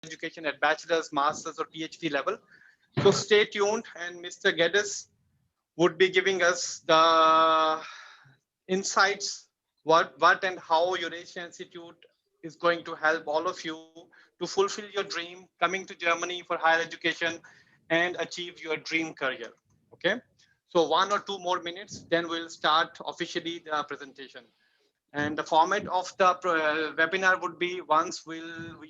education at bachelor's, master's, or PhD level. So stay tuned, and Mr. Geddes would be giving us the insights, what and how Eurasia Institute is going to help all of you to fulfill your dream, coming to Germany for higher education and achieve your dream career. Okay. So 1 or 2 more minutes, then we'll start officially the presentation. And the format of the webinar would be, once we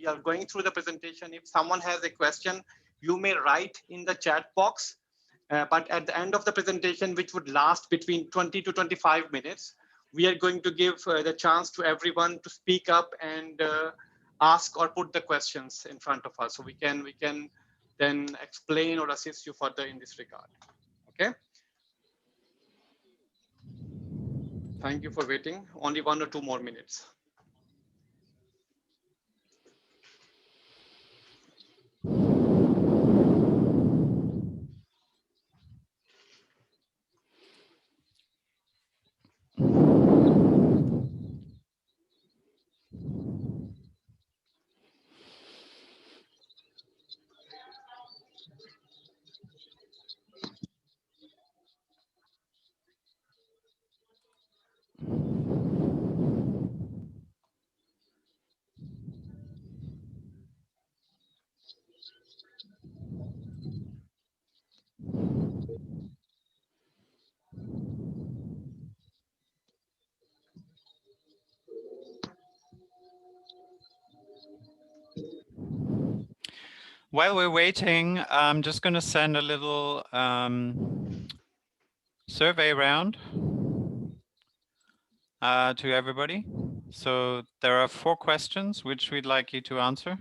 are going through the presentation, if someone has a question, you may write in the chat box. But at the end of the presentation, which would last between 20 to 25 minutes, we are going to give the chance to everyone to speak up and ask or put the questions in front of us. So we can then explain or assist you further in this regard. Okay. Thank you for waiting. Only 1 or 2 more minutes. While we're waiting, I'm just going to send a little survey round to everybody. So there are 4 questions which we'd like you to answer.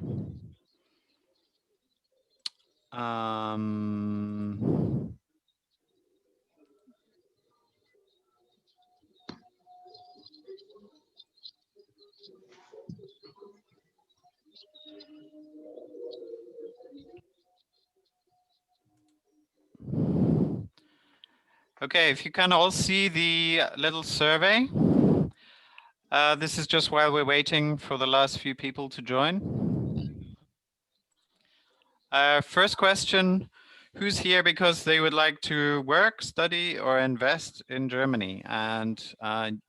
Okay, if you can all see the little survey. This is just while we're waiting for the last few people to join. First question, who's here because they would like to work, study, or invest in Germany? And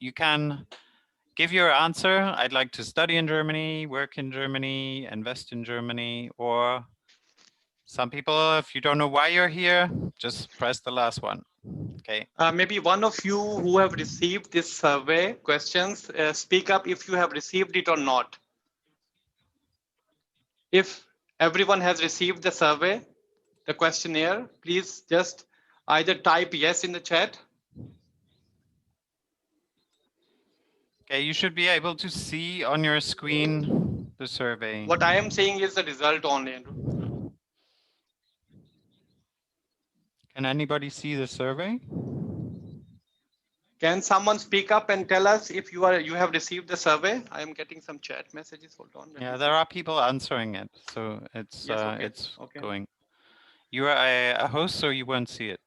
you can give your answer. I'd like to study in Germany, work in Germany, invest in Germany, or some people, if you don't know why you're here, just press the last one. Okay. Maybe one of you who have received this survey questions, speak up if you have received it or not. If everyone has received the survey, the questionnaire, please just either type yes in the chat. Okay, you should be able to see on your screen the survey. What I am saying is the result only, Andrew. Can anybody see the survey? Can someone speak up and tell us if you have received the survey? I am getting some chat messages. Hold on. Yeah, there are people answering it, so it's yes, okay. it's okay. Going. You are a host, so you won't see it.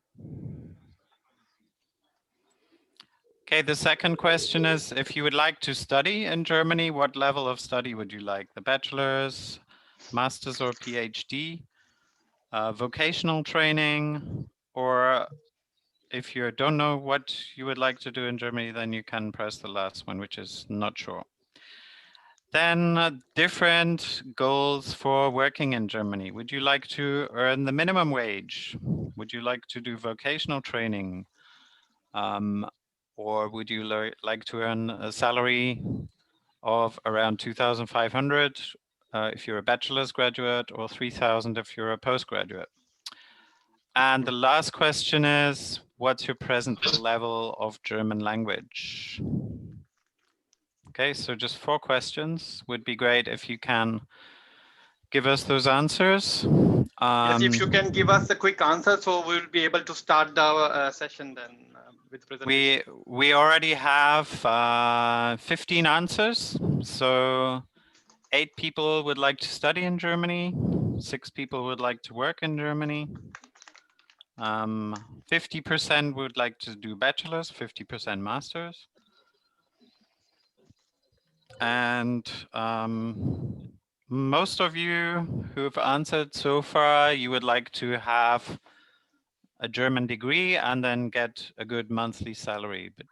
Okay, the second question is, if you would like to study in Germany, what level of study would you like? The bachelor's, master's, or PhD? Vocational training, or if you don't know what you would like to do in Germany, then you can press the last one, which is not sure. Then different goals for working in Germany. Would you like to earn the minimum wage? Would you like to do vocational training? Or would you like to earn a salary of around 2,500 if you're a bachelor's graduate, or 3,000 if you're a postgraduate? And the last question is, what's your present level of German language? Okay, so just 4 questions. Would be great if you can give us those answers. Yes, if you can give us a quick answer, so we'll be able to start the session then with presentation. We already have 15 answers. So 8 people would like to study in Germany. 6 people would like to work in Germany. 50% would like to do bachelor's, 50% master's. And most of you who've answered so far, you would like to have a German degree and then get a good monthly salary, but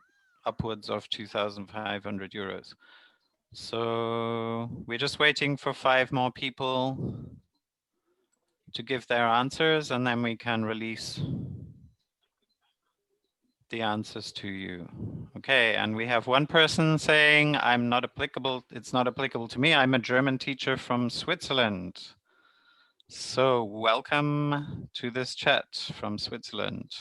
upwards of 2,500 euros. So we're just waiting for 5 more people to give their answers, and then we can release the answers to you. Okay, and we have one person saying, I'm not applicable, it's not applicable to me. I'm a German teacher from Switzerland. So welcome to this chat from Switzerland.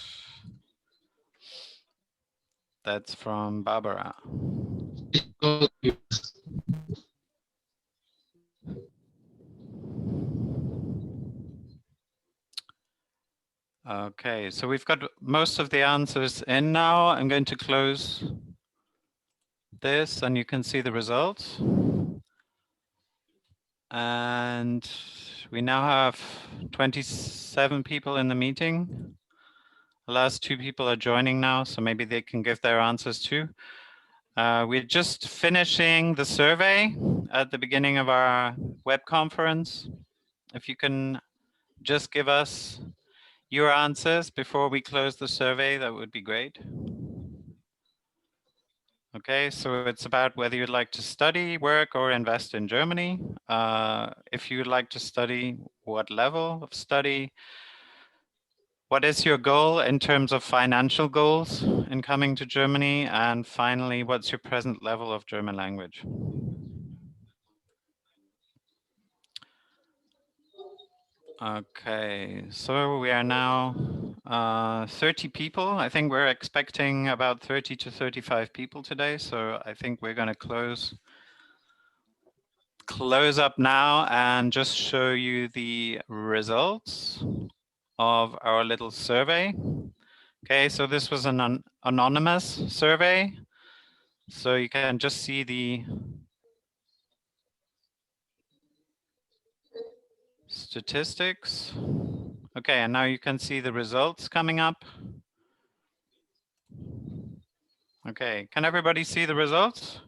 That's from Barbara. Okay, so we've got most of the answers in now. I'm going to close this and you can see the results. And we now have 27 people in the meeting. The last 2 people are joining now, so maybe they can give their answers too. We're just finishing the survey at the beginning of our web conference. If you can just give us your answers before we close the survey, that would be great. Okay, so it's about whether you'd like to study, work, or invest in Germany. If you'd like to study, what level of study? What is your goal in terms of financial goals in coming to Germany? And finally, what's your present level of German language? Okay, so we are now 30 people. I think we're expecting about 30 to 35 people today. So I think we're going to close up now and just show you the results of our little survey. Okay, so this was an anonymous survey. So you can just see the statistics. Okay, and now you can see the results coming up. Okay, can everybody see the results?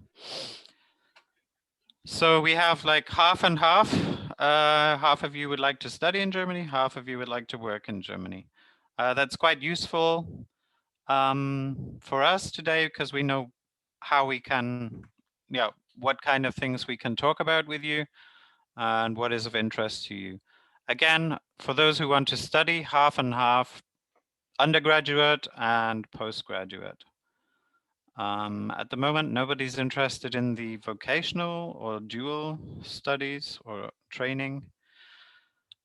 So we have like half and half. Half of you would like to study in Germany, half of you would like to work in Germany. That's quite useful for us today because we know how we can, what kind of things we can talk about with you and what is of interest to you. Again, for those who want to study, half and half, undergraduate and postgraduate. At the moment, nobody's interested in the vocational or dual studies or training.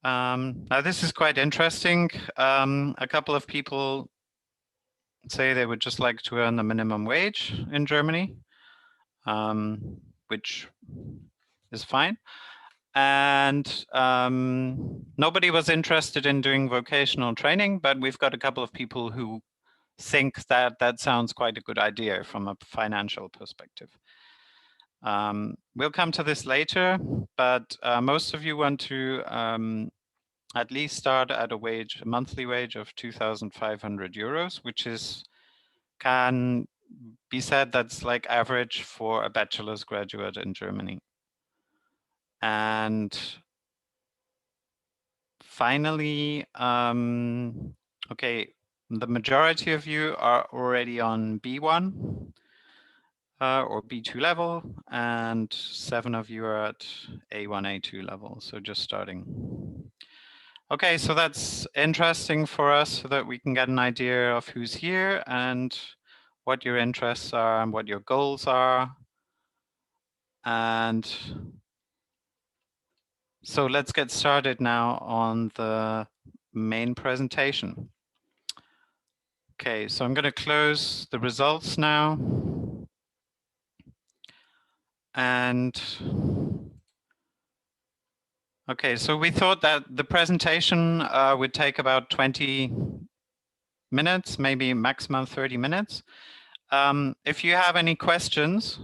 Now, this is quite interesting. A couple of people say they would just like to earn the minimum wage in Germany, which is fine. And nobody was interested in doing vocational training, but we've got a couple of people who think that that sounds quite a good idea from a financial perspective. We'll come to this later, but most of you want to at least start at a monthly wage of 2,500 euros, which can be said that's like average for a bachelor's graduate in Germany. And finally, okay, the majority of you are already on B1 or B2 level, and 7 of you are at A1, A2 level, so just starting. Okay, so that's interesting for us so that we can get an idea of who's here and what your interests are and what your goals are. And so let's get started now on the main presentation. Okay, so I'm going to close the results now. And okay, so we thought that the presentation would take about 20 minutes, maybe maximum 30 minutes. If you have any questions,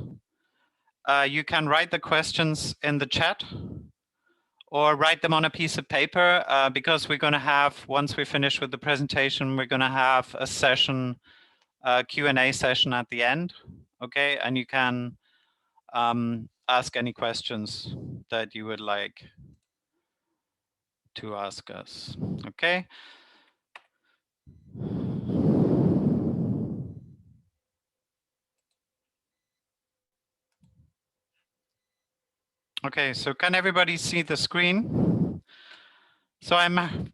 you can write the questions in the chat or write them on a piece of paper because we're going to have, once we finish with the presentation, we're going to have a session, Q&A session at the end. Okay, and you can ask any questions that you would like to ask us. Okay. Okay, so can everybody see the screen? So I'm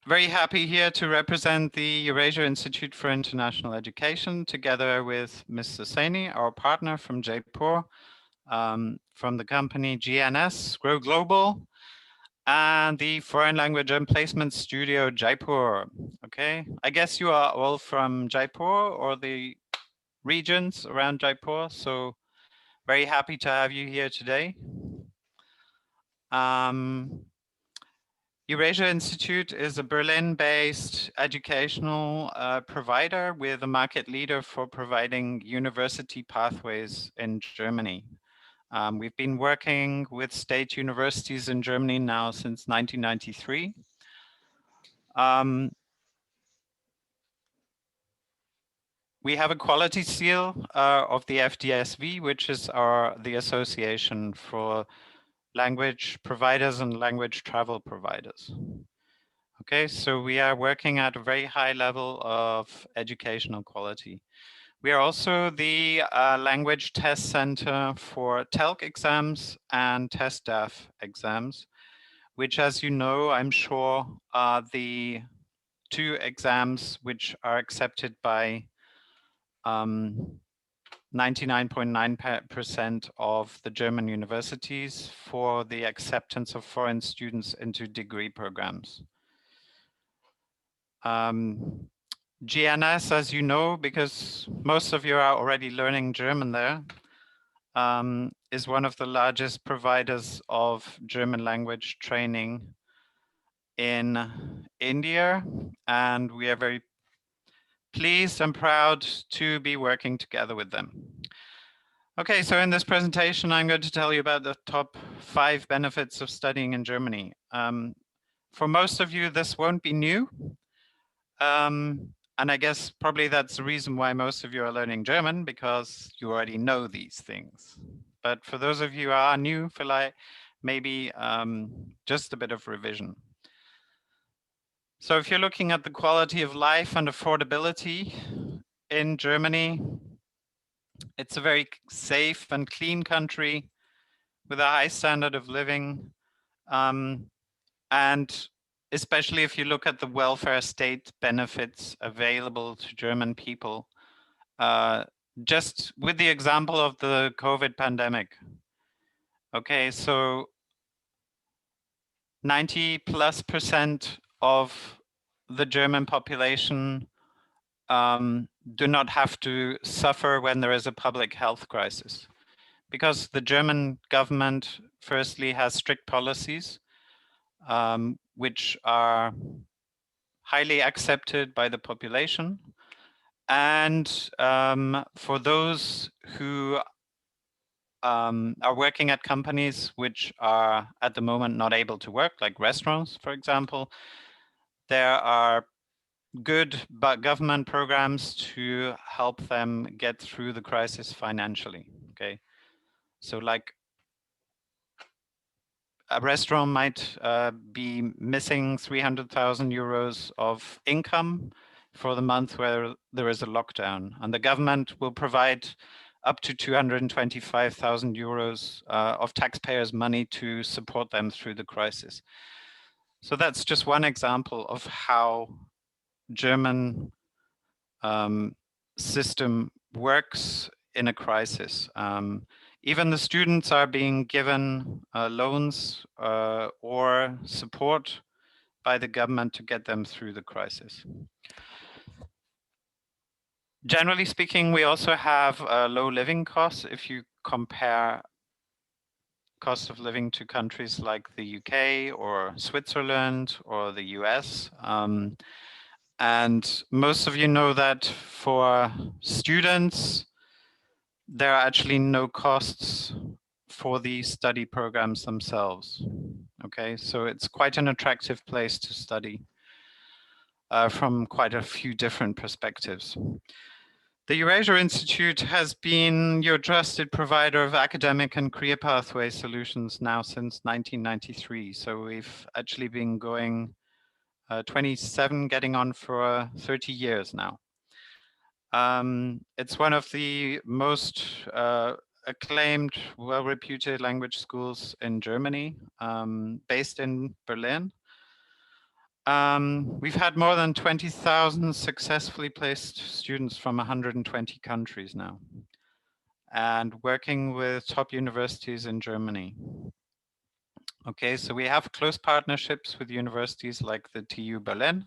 very happy here to represent the Eurasia Institute for International Education together with Mr. Saini, our partner from Jaipur, from the company GNS, Grow Global, and the Foreign Language and Placement Studio Jaipur. Okay, I guess you are all from Jaipur or the regions around Jaipur, so very happy to have you here today. Eurasia Institute is a Berlin-based educational provider with a market leader for providing university pathways in Germany. We've been working with state universities in Germany now since 1993. We have a quality seal of the FDSV, which is the association for language providers and language travel providers. Okay, so we are working at a very high level of educational quality. We are also the language test center for TELC exams and test DAF exams, which, as you know, I'm sure are the two exams which are accepted by 99.9% of the German universities for the acceptance of foreign students into degree programs. GNS, as you know, because most of you are already learning German there, is one of the largest providers of German language training in India, and we are very pleased and proud to be working together with them. Okay, so in this presentation, I'm going to tell you about the top 5 benefits of studying in Germany. For most of you, this won't be new. And I guess probably that's the reason why most of you are learning German, because you already know these things. But for those of you who are new, maybe just a bit of revision. So if you're looking at the quality of life and affordability in Germany, it's a very safe and clean country with a high standard of living. And especially if you look at the welfare state benefits available to German people, just with the example of the COVID pandemic. Okay, so 90+% of the German population do not have to suffer when there is a public health crisis, because the German government firstly has strict policies which are highly accepted by the population. And for those who are working at companies which are at the moment not able to work, like restaurants, for example, there are good government programs to help them get through the crisis financially. Okay, so like a restaurant might be missing 300,000 euros of income for the month where there is a lockdown, and the government will provide up to 225,000 euros of taxpayers' money to support them through the crisis. So that's just one example of how German system works in a crisis. Even the students are being given loans or support by the government to get them through the crisis. Generally speaking, we also have low living costs if you compare cost of living to countries like the UK or Switzerland or the US. And most of you know that for students, there are actually no costs for the study programs themselves. Okay, so it's quite an attractive place to study from quite a few different perspectives. The Eurasia Institute has been your trusted provider of academic and career pathway solutions now since 1993. So we've actually been going 27, getting on for 30 years now. It's one of the most acclaimed, well-reputed language schools in Germany, based in Berlin. We've had more than 20,000 successfully placed students from 120 countries now, and working with top universities in Germany. Okay, so we have close partnerships with universities like the TU Berlin,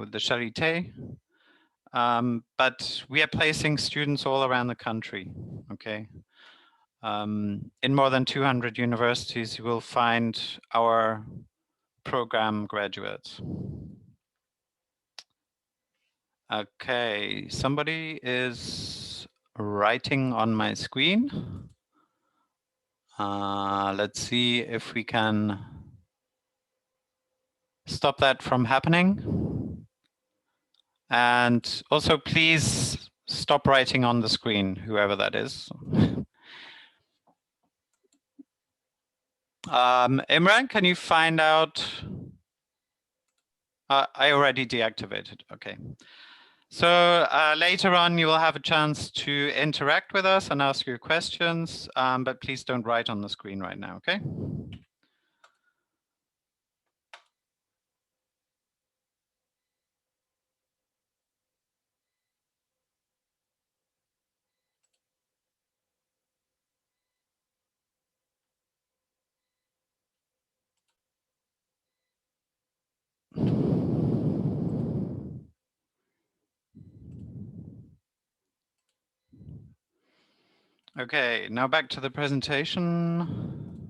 with the Charité, but we are placing students all around the country, okay? In more than 200 universities, you will find our program graduates. Okay, somebody is writing on my screen. Let's see if we can stop that from happening. And also, please stop writing on the screen, whoever that is. Imran, can you find out? I already deactivated. Okay. So later on, you will have a chance to interact with us and ask your questions, but please don't write on the screen right now, okay? Okay, now back to the presentation.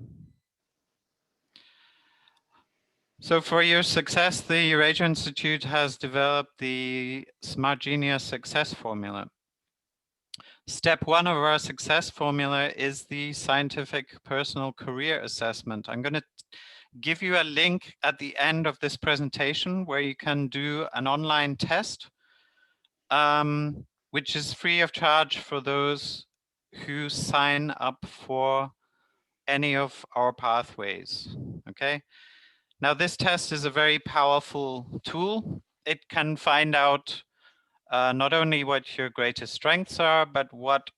So for your success, the Eurasia Institute has developed the Smart Genius Success Formula. Step one of our success formula is the scientific personal career assessment. I'm going to give you a link at the end of this presentation where you can do an online test, which is free of charge for those who sign up for any of our pathways, okay? Now, this test is a very powerful tool. It can find out not only what your greatest strengths are, but what,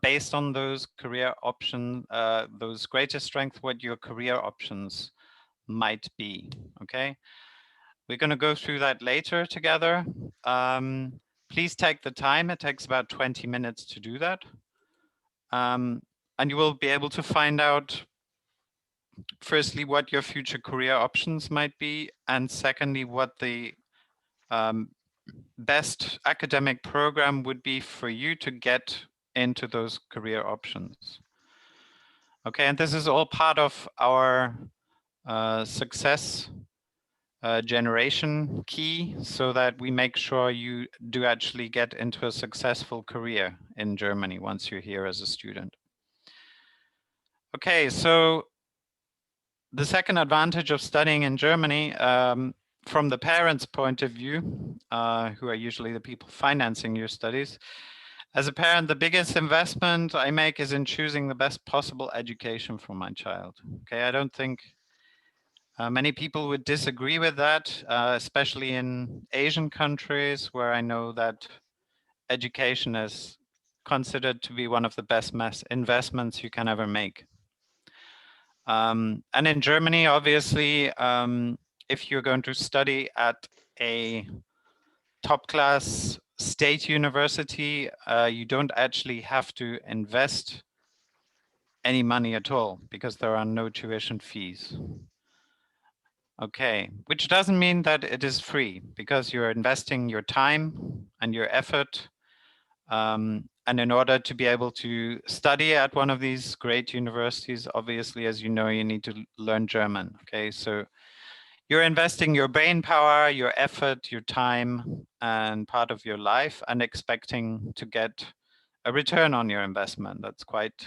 based on those career options, those greatest strengths, what your career options might be, okay? We're going to go through that later together. Please take the time. It takes about 20 minutes to do that. And you will be able to find out, firstly, what your future career options might be, and secondly, what the best academic program would be for you to get into those career options. Okay, and this is all part of our success generation key, so that we make sure you do actually get into a successful career in Germany once you're here as a student. Okay, so the second advantage of studying in Germany, from the parents' point of view, who are usually the people financing your studies, as a parent, the biggest investment I make is in choosing the best possible education for my child. Okay, I don't think many people would disagree with that, especially in Asian countries where I know that education is considered to be one of the best investments you can ever make. And in Germany, obviously, if you're going to study at a top class state university, you don't actually have to invest any money at all because there are no tuition fees. Okay, which doesn't mean that it is free, because you're investing your time and your effort. And in order to be able to study at one of these great universities, obviously, as you know, you need to learn German. Okay, so you're investing your brain power, your effort, your time, and part of your life, and expecting to get a return on your investment. That's quite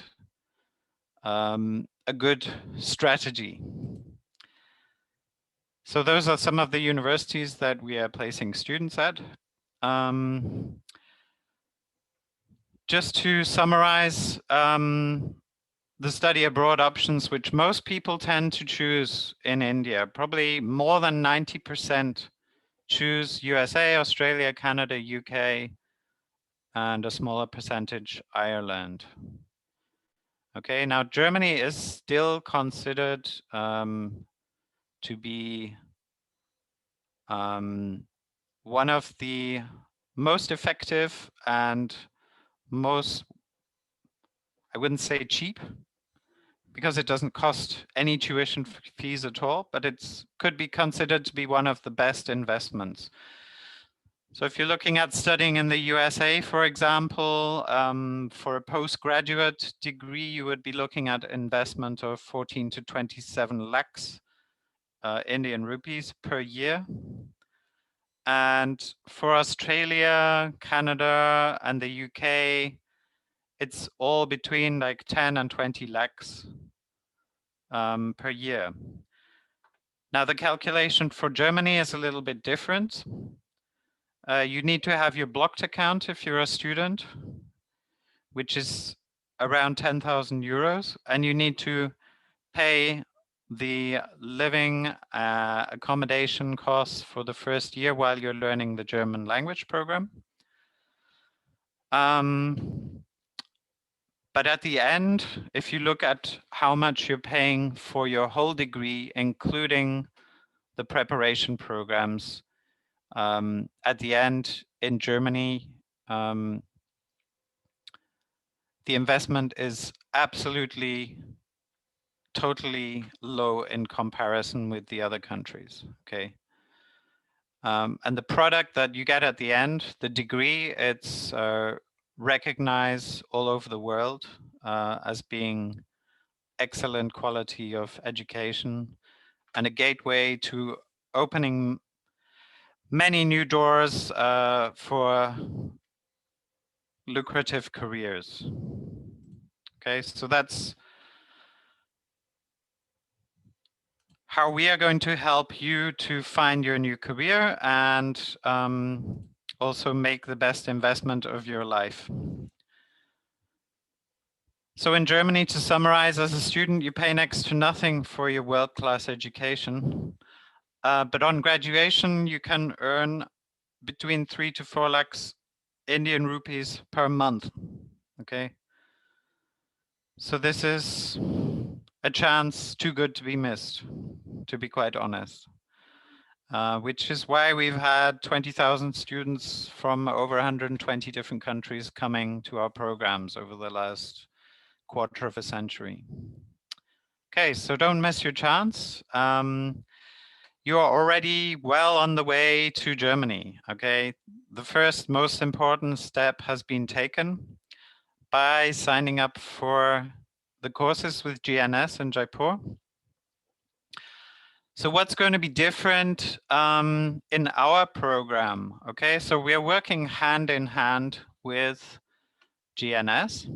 a good strategy. So those are some of the universities that we are placing students at. just to summarize, the study abroad options which most people tend to choose in India, probably more than 90% choose USA, Australia, Canada, UK, and a smaller percentage Ireland. Okay, now Germany is still considered to be one of the most effective and most, I wouldn't say cheap, because it doesn't cost any tuition fees at all, but it could be considered to be one of the best investments. So if you're looking at studying in the USA, for example, for a postgraduate degree, you would be looking at investment of 14 to 27 lakhs Indian rupees per year. And for Australia, Canada, and the UK, it's all between like 10 and 20 lakhs per year. Now the calculation for Germany is a little bit different. You need to have your blocked account if you're a student, which is around 10,000 euros, and you need to pay the living accommodation costs for the first year while you're learning the German language program. But at the end, if you look at how much you're paying for your whole degree, including the preparation programs, at the end in Germany, the investment is absolutely totally low in comparison with the other countries. Okay. And the product that you get at the end, the degree, it's recognized all over the world as being excellent quality of education and a gateway to opening many new doors for lucrative careers. Okay, so that's how we are going to help you to find your new career and also make the best investment of your life. So in Germany, to summarize, as a student, you pay next to nothing for your world-class education. But on graduation, you can earn between 3 to 4 lakhs Indian rupees per month. Okay. So this is a chance too good to be missed, to be quite honest. Which is why we've had 20,000 students from over 120 different countries coming to our programs over the last quarter of a century. Okay, so don't miss your chance. You are already well on the way to Germany. Okay, the first most important step has been taken by signing up for the courses with GNS in Jaipur. So what's going to be different in our program? Okay, so we are working hand in hand with GNS.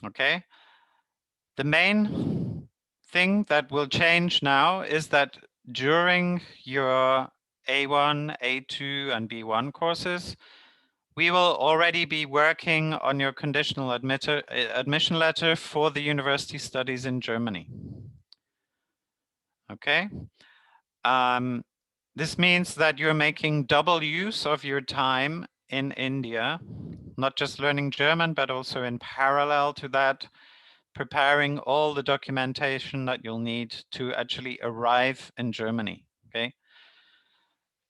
Okay, the main thing that will change now is that during your A1, A2, and B1 courses, we will already be working on your conditional admission letter for the university studies in Germany. Okay. This means that you're making double use of your time in India, not just learning German, but also in parallel to that, preparing all the documentation that you'll need to actually arrive in Germany. Okay.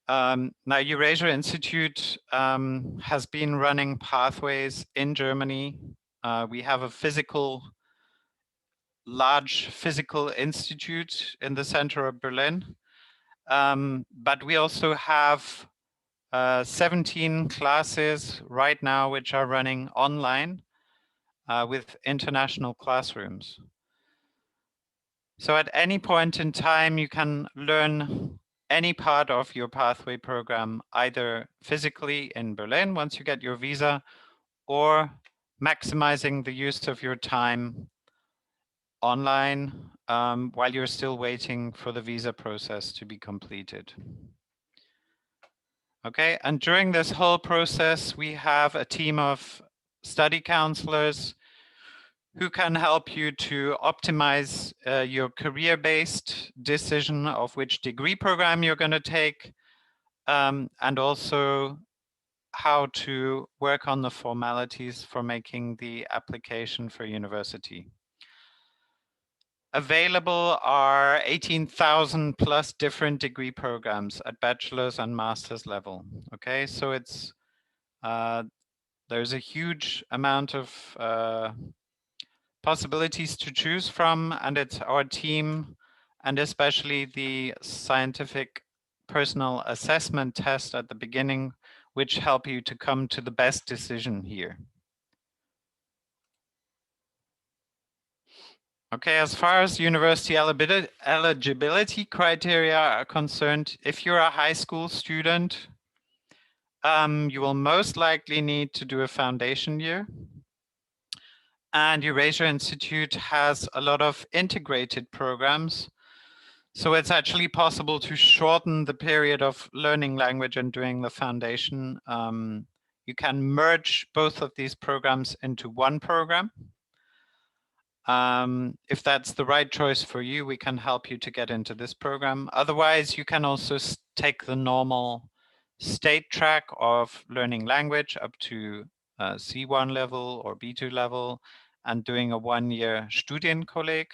Now, Goethe Institut has been running pathways in Germany. We have a large physical institute in the center of Berlin. But we also have 17 classes right now which are running online with international classrooms. So at any point in time, you can learn any part of your pathway program, either physically in Berlin once you get your visa, or maximizing the use of your time online while you're still waiting for the visa process to be completed. Okay, and during this whole process, we have a team of study counselors who can help you to optimize your career-based decision of which degree program you're going to take, and also how to work on the formalities for making the application for university. Available are 18,000 plus different degree programs at bachelor's and master's level. Okay, so it's there's a huge amount of possibilities to choose from, and it's our team and especially the scientific personal assessment test at the beginning which help you to come to the best decision here. Okay, as far as university eligibility criteria are concerned, if you're a high school student, you will most likely need to do a foundation year. And Eurasia Institute has a lot of integrated programs. So it's actually possible to shorten the period of learning language and doing the foundation. You can merge both of these programs into one program. If that's the right choice for you, we can help you to get into this program. Otherwise, you can also take the normal state track of learning language up to C1 level or B2 level and doing a one-year Studienkolleg.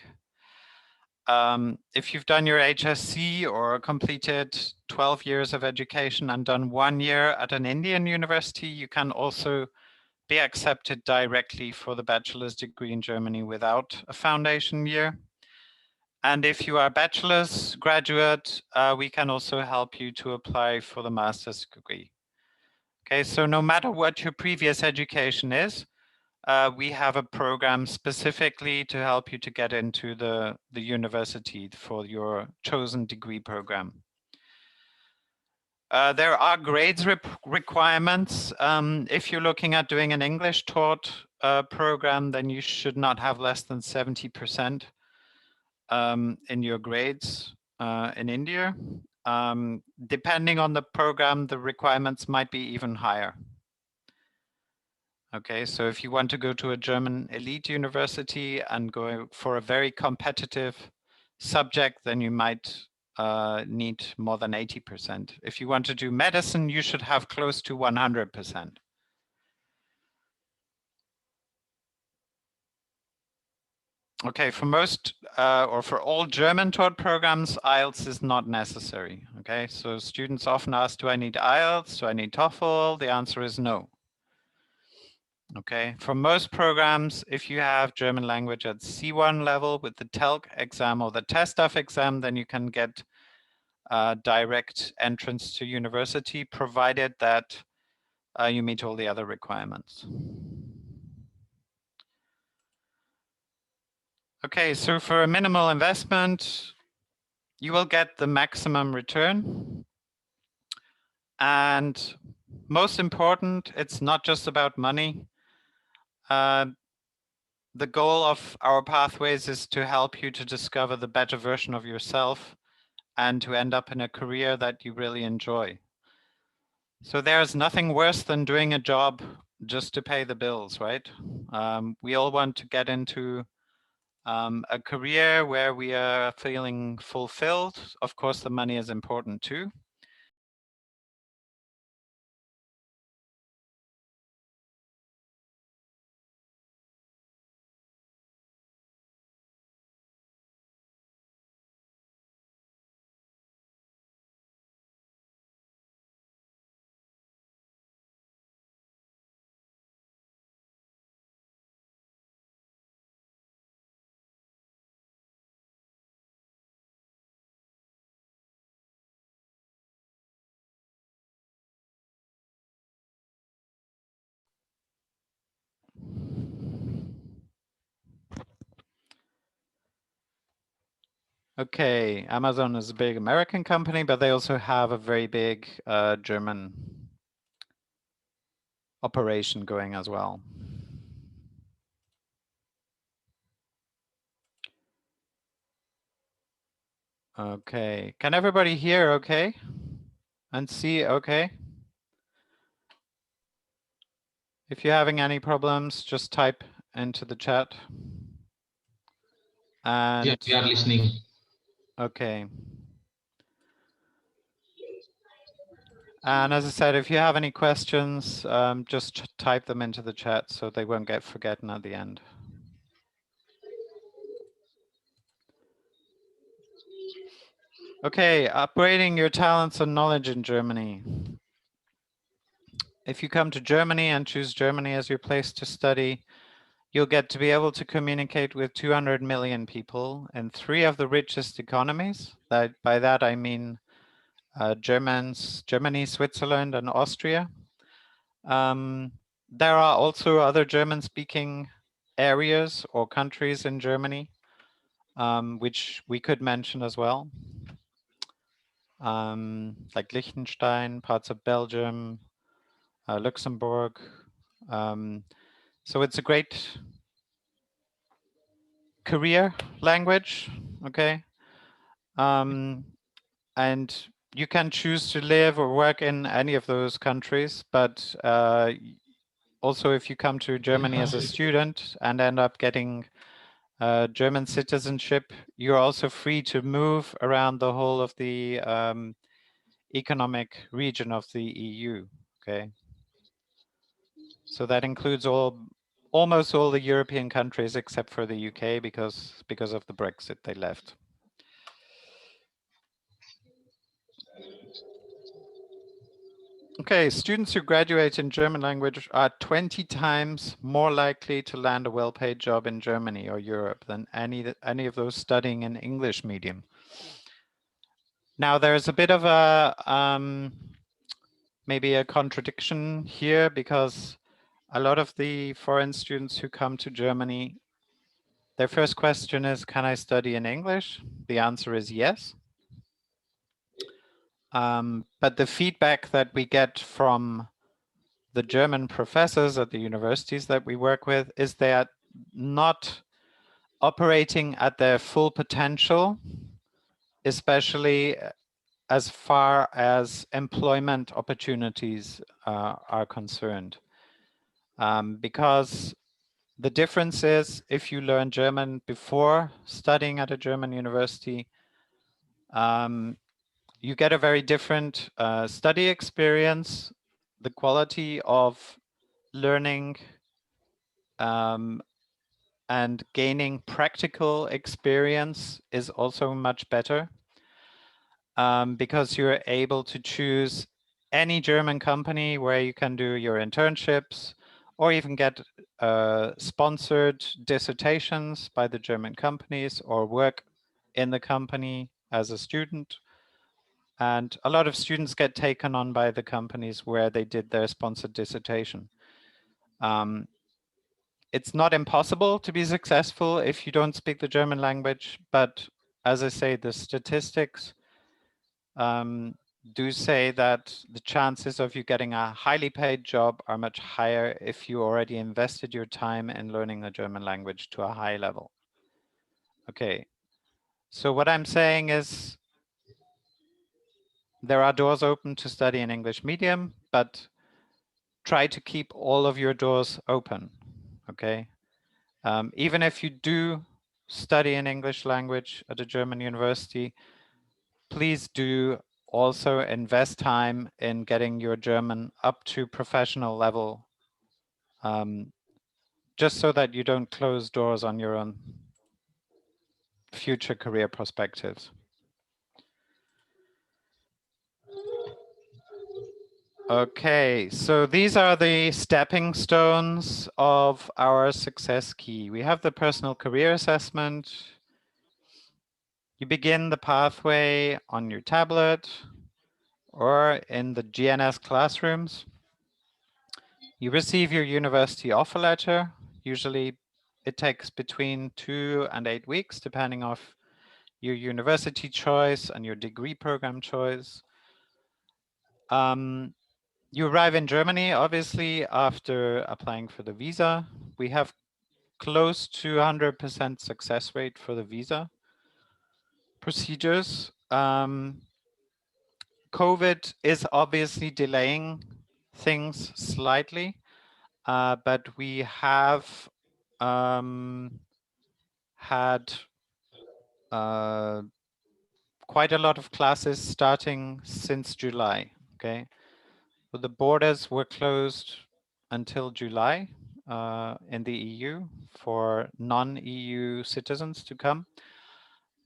If you've done your HSC or completed 12 years of education and done 1 year at an Indian university, you can also be accepted directly for the bachelor's degree in Germany without a foundation year. And if you are a bachelor's graduate, we can also help you to apply for the master's degree. Okay, so no matter what your previous education is, we have a program specifically to help you to get into the university for your chosen degree program. There are grades requirements. If you're looking at doing an English taught program, then you should not have less than 70% in your grades in India. Depending on the program, the requirements might be even higher. Okay, so if you want to go to a German elite university and go for a very competitive subject, then you might need more than 80%. If you want to do medicine, you should have close to 100%. Okay, for most or for all German taught programs, IELTS is not necessary. Okay, so students often ask, do I need IELTS? Do I need TOEFL? The answer is no. Okay, for most programs, if you have German language at C1 level with the TELC exam or the TestDAF exam, then you can get direct entrance to university, provided that you meet all the other requirements. Okay, so for a minimal investment, you will get the maximum return. And most important, it's not just about money. The goal of our pathways is to help you to discover the better version of yourself and to end up in a career that you really enjoy. So there's nothing worse than doing a job just to pay the bills, right? We all want to get into a career where we are feeling fulfilled. Of course, the money is important too. Okay, Amazon is a big American company, but they also have a very big German operation going as well. Okay, can everybody hear okay? And see okay? If you're having any problems, just type into the chat. And Yeah, we are listening. okay. And as I said, if you have any questions, just type them into the chat so they won't get forgotten at the end. Okay, upgrading your talents and knowledge in Germany. If you come to Germany and choose Germany as your place to study, you'll get to be able to communicate with 200 million people in 3 of the richest economies. By that I mean Germany, Switzerland, and Austria. There are also other German-speaking areas or countries in Germany, which we could mention as well, like Liechtenstein, parts of Belgium, Luxembourg. So it's a great career language, okay? And you can choose to live or work in any of those countries, but also if you come to Germany as a student and end up getting German citizenship, you're also free to move around the whole of the economic region of the EU, okay? So that includes almost all the European countries except for the UK because of the Brexit they left. Okay, students who graduate in German language are 20 times more likely to land a well-paid job in Germany or Europe than any of those studying in English medium. Now, there's a bit of a maybe a contradiction here because a lot of the foreign students who come to Germany, their first question is, can I study in English? The answer is yes. But the feedback that we get from the German professors at the universities that we work with is they are not operating at their full potential, especially as far as employment opportunities are concerned. Because the difference is if you learn German before studying at a German university, you get a very different study experience. The quality of learning and gaining practical experience is also much better because you're able to choose any German company where you can do your internships or even get sponsored dissertations by the German companies or work in the company as a student. And a lot of students get taken on by the companies where they did their sponsored dissertation. It's not impossible to be successful if you don't speak the German language, but as I say, the statistics do say that the chances of you getting a highly paid job are much higher if you already invested your time in learning the German language to a high level. Okay, so what I'm saying is there are doors open to study in English medium, but try to keep all of your doors open, okay? Even if you do study in English language at a German university, please do also invest time in getting your German up to professional level, just so that you don't close doors on your own future career perspectives. Okay, so these are the stepping stones of our success key. We have the personal career assessment. You begin the pathway on your tablet or in the GNS classrooms. You receive your university offer letter. Usually it takes between 2 and 8 weeks, depending on your university choice and your degree program choice. You arrive in Germany, obviously, after applying for the visa. We have close to 100% success rate for the visa procedures. COVID is obviously delaying things slightly. but we have had quite a lot of classes starting since July. Okay, so the borders were closed until July in the EU for non-EU citizens to come.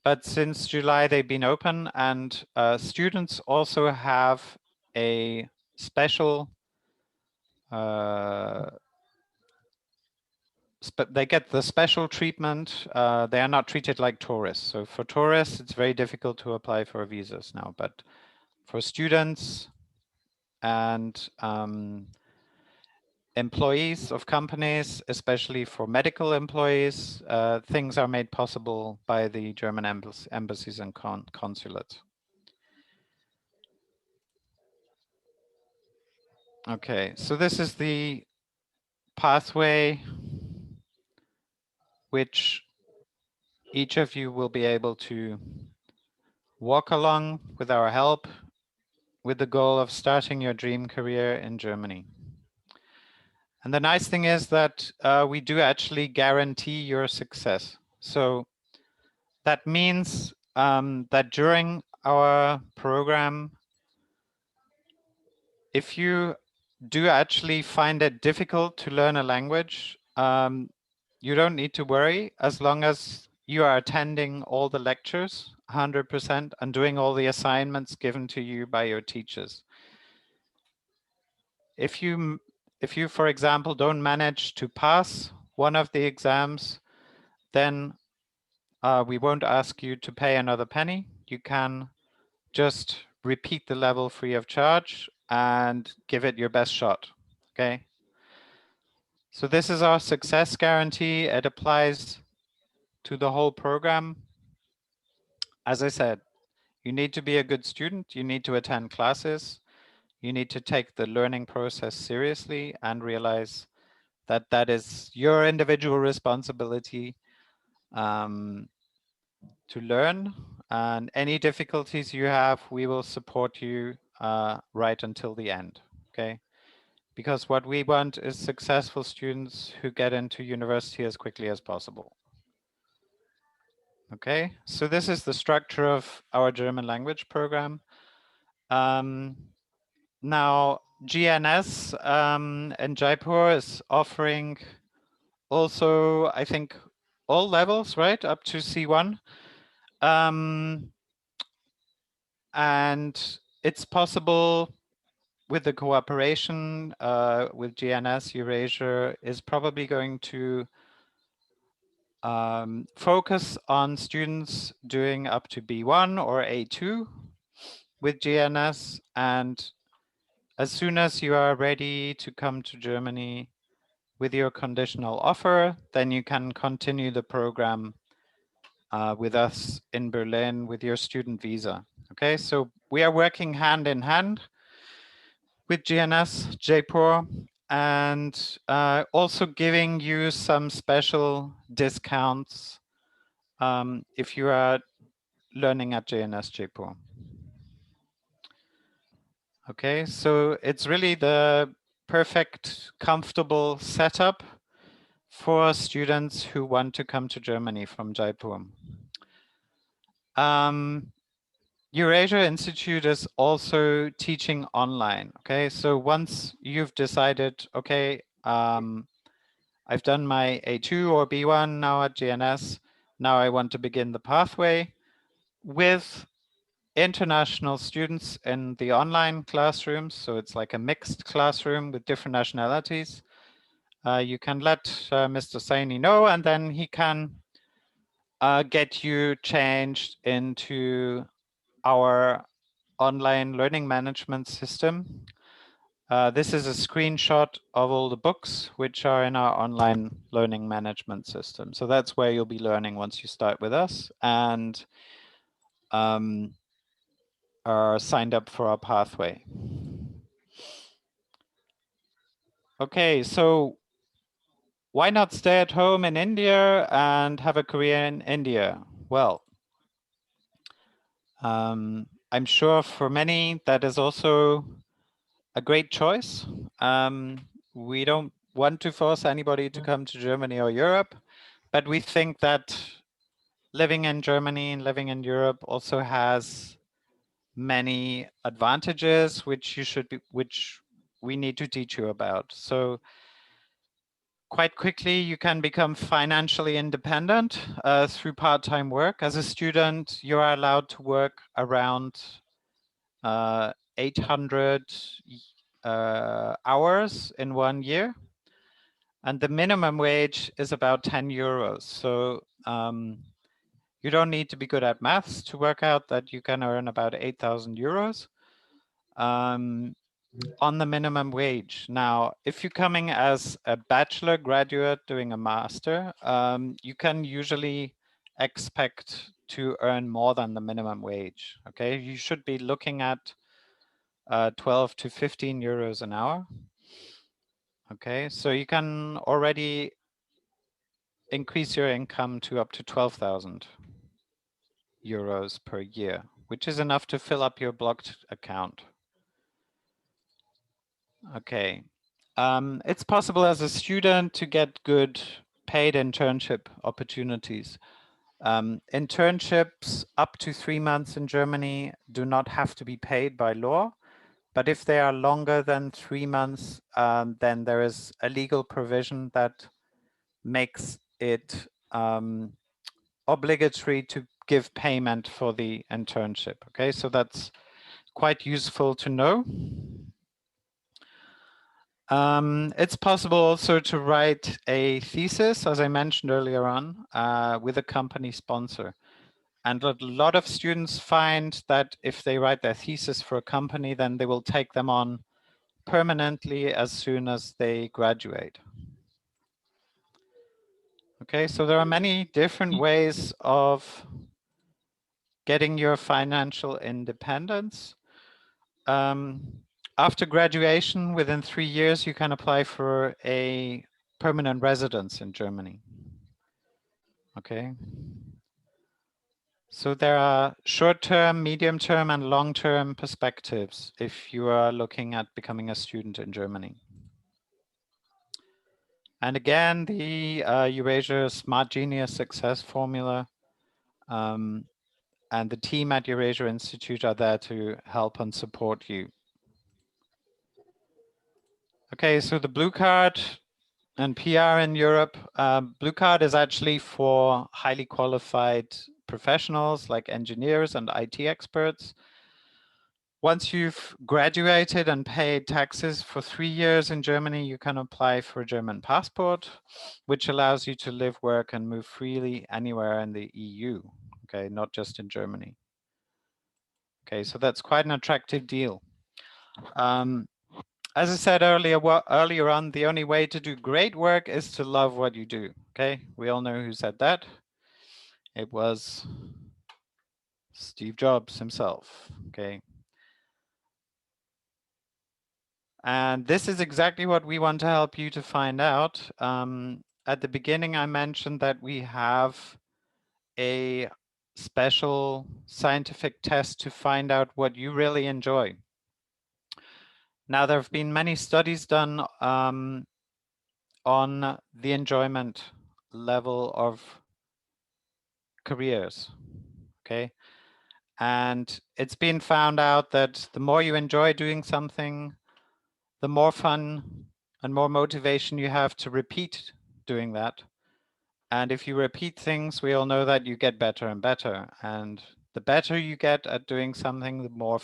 But since July, they've been open, and students also have a special they get the special treatment. They are not treated like tourists. So for tourists, it's very difficult to apply for visas now. But for students and employees of companies, especially for medical employees, things are made possible by the German embassies and consulates. Okay, so this is the pathway which each of you will be able to walk along with our help, with the goal of starting your dream career in Germany. And the nice thing is that we do actually guarantee your success. So that means that during our program, if you do actually find it difficult to learn a language, you don't need to worry as long as you are attending all the lectures 100% and doing all the assignments given to you by your teachers. If you, for example, don't manage to pass one of the exams, then we won't ask you to pay another penny. You can just repeat the level free of charge and give it your best shot, okay? So this is our success guarantee. It applies to the whole program. As I said, you need to be a good student. You need to attend classes. You need to take the learning process seriously and realize that that is your individual responsibility to learn. And any difficulties you have, we will support you right until the end, okay? Because what we want is successful students who get into university as quickly as possible. Okay, so this is the structure of our German language program. Now, GNS in Jaipur is offering also, I think, all levels, right, up to C1. And it's possible with the cooperation with GNS, Eurasia is probably going to focus on students doing up to B1 or A2 with GNS. And as soon as you are ready to come to Germany with your conditional offer, then you can continue the program with us in Berlin with your student visa. Okay, so we are working hand in hand with GNS Jaipur and also giving you some special discounts if you are learning at GNS Jaipur. Okay, so it's really the perfect, comfortable setup for students who want to come to Germany from Jaipur. Eurasia Institute is also teaching online. Okay, so once you've decided, okay, I've done my A2 or B1 now at GNS, now I want to begin the pathway with international students in the online classrooms. So it's like a mixed classroom with different nationalities. You can let Mr. Saini know, and then he can get you changed into our online learning management system. This is a screenshot of all the books which are in our online learning management system. So that's where you'll be learning once you start with us and are signed up for our pathway. Okay, so why not stay at home in India and have a career in India? Well, I'm sure for many that is also a great choice. We don't want to force anybody to come to Germany or Europe, but we think that living in Germany and living in Europe also has many advantages which we need to teach you about. So quite quickly, you can become financially independent through part-time work. As a student, you are allowed to work around 800 hours in 1 year. And the minimum wage is about 10 euros. So you don't need to be good at maths to work out that you can earn about 8,000 euros on the minimum wage. Now, if you're coming as a bachelor graduate doing a master, you can usually expect to earn more than the minimum wage. Okay, you should be looking at 12 to 15 euros an hour. Okay, so you can already increase your income to up to 12,000 euros per year, which is enough to fill up your blocked account. Okay, it's possible as a student to get good paid internship opportunities. Internships up to 3 months in Germany do not have to be paid by law, but if they are longer than 3 months, then there is a legal provision that makes it obligatory to give payment for the internship. Okay, so that's quite useful to know. It's possible also to write a thesis, as I mentioned earlier on, with a company sponsor. And a lot of students find that if they write their thesis for a company, then they will take them on permanently as soon as they graduate. Okay, so there are many different ways of getting your financial independence. After graduation, within 3 years, you can apply for a permanent residence in Germany. Okay. So there are short-term, medium-term, and long-term perspectives if you are looking at becoming a student in Germany. And again, the Eurasia Smart Genius Success Formula and the team at Eurasia Institute are there to help and support you. Okay, so the blue card and PR in Europe. Blue card is actually for highly qualified professionals like engineers and IT experts. Once you've graduated and paid taxes for 3 years in Germany, you can apply for a German passport, which allows you to live, work, and move freely anywhere in the EU, okay, not just in Germany. Okay, so that's quite an attractive deal. As I said earlier on, the only way to do great work is to love what you do, okay? We all know who said that. It was Steve Jobs himself, okay? And this is exactly what we want to help you to find out. At the beginning, I mentioned that we have a special scientific test to find out what you really enjoy. Now, there have been many studies done on the enjoyment level of careers, okay? And it's been found out that the more you enjoy doing something, the more fun and more motivation you have to repeat doing that. And if you repeat things, we all know that you get better and better. And the better you get at doing something, the more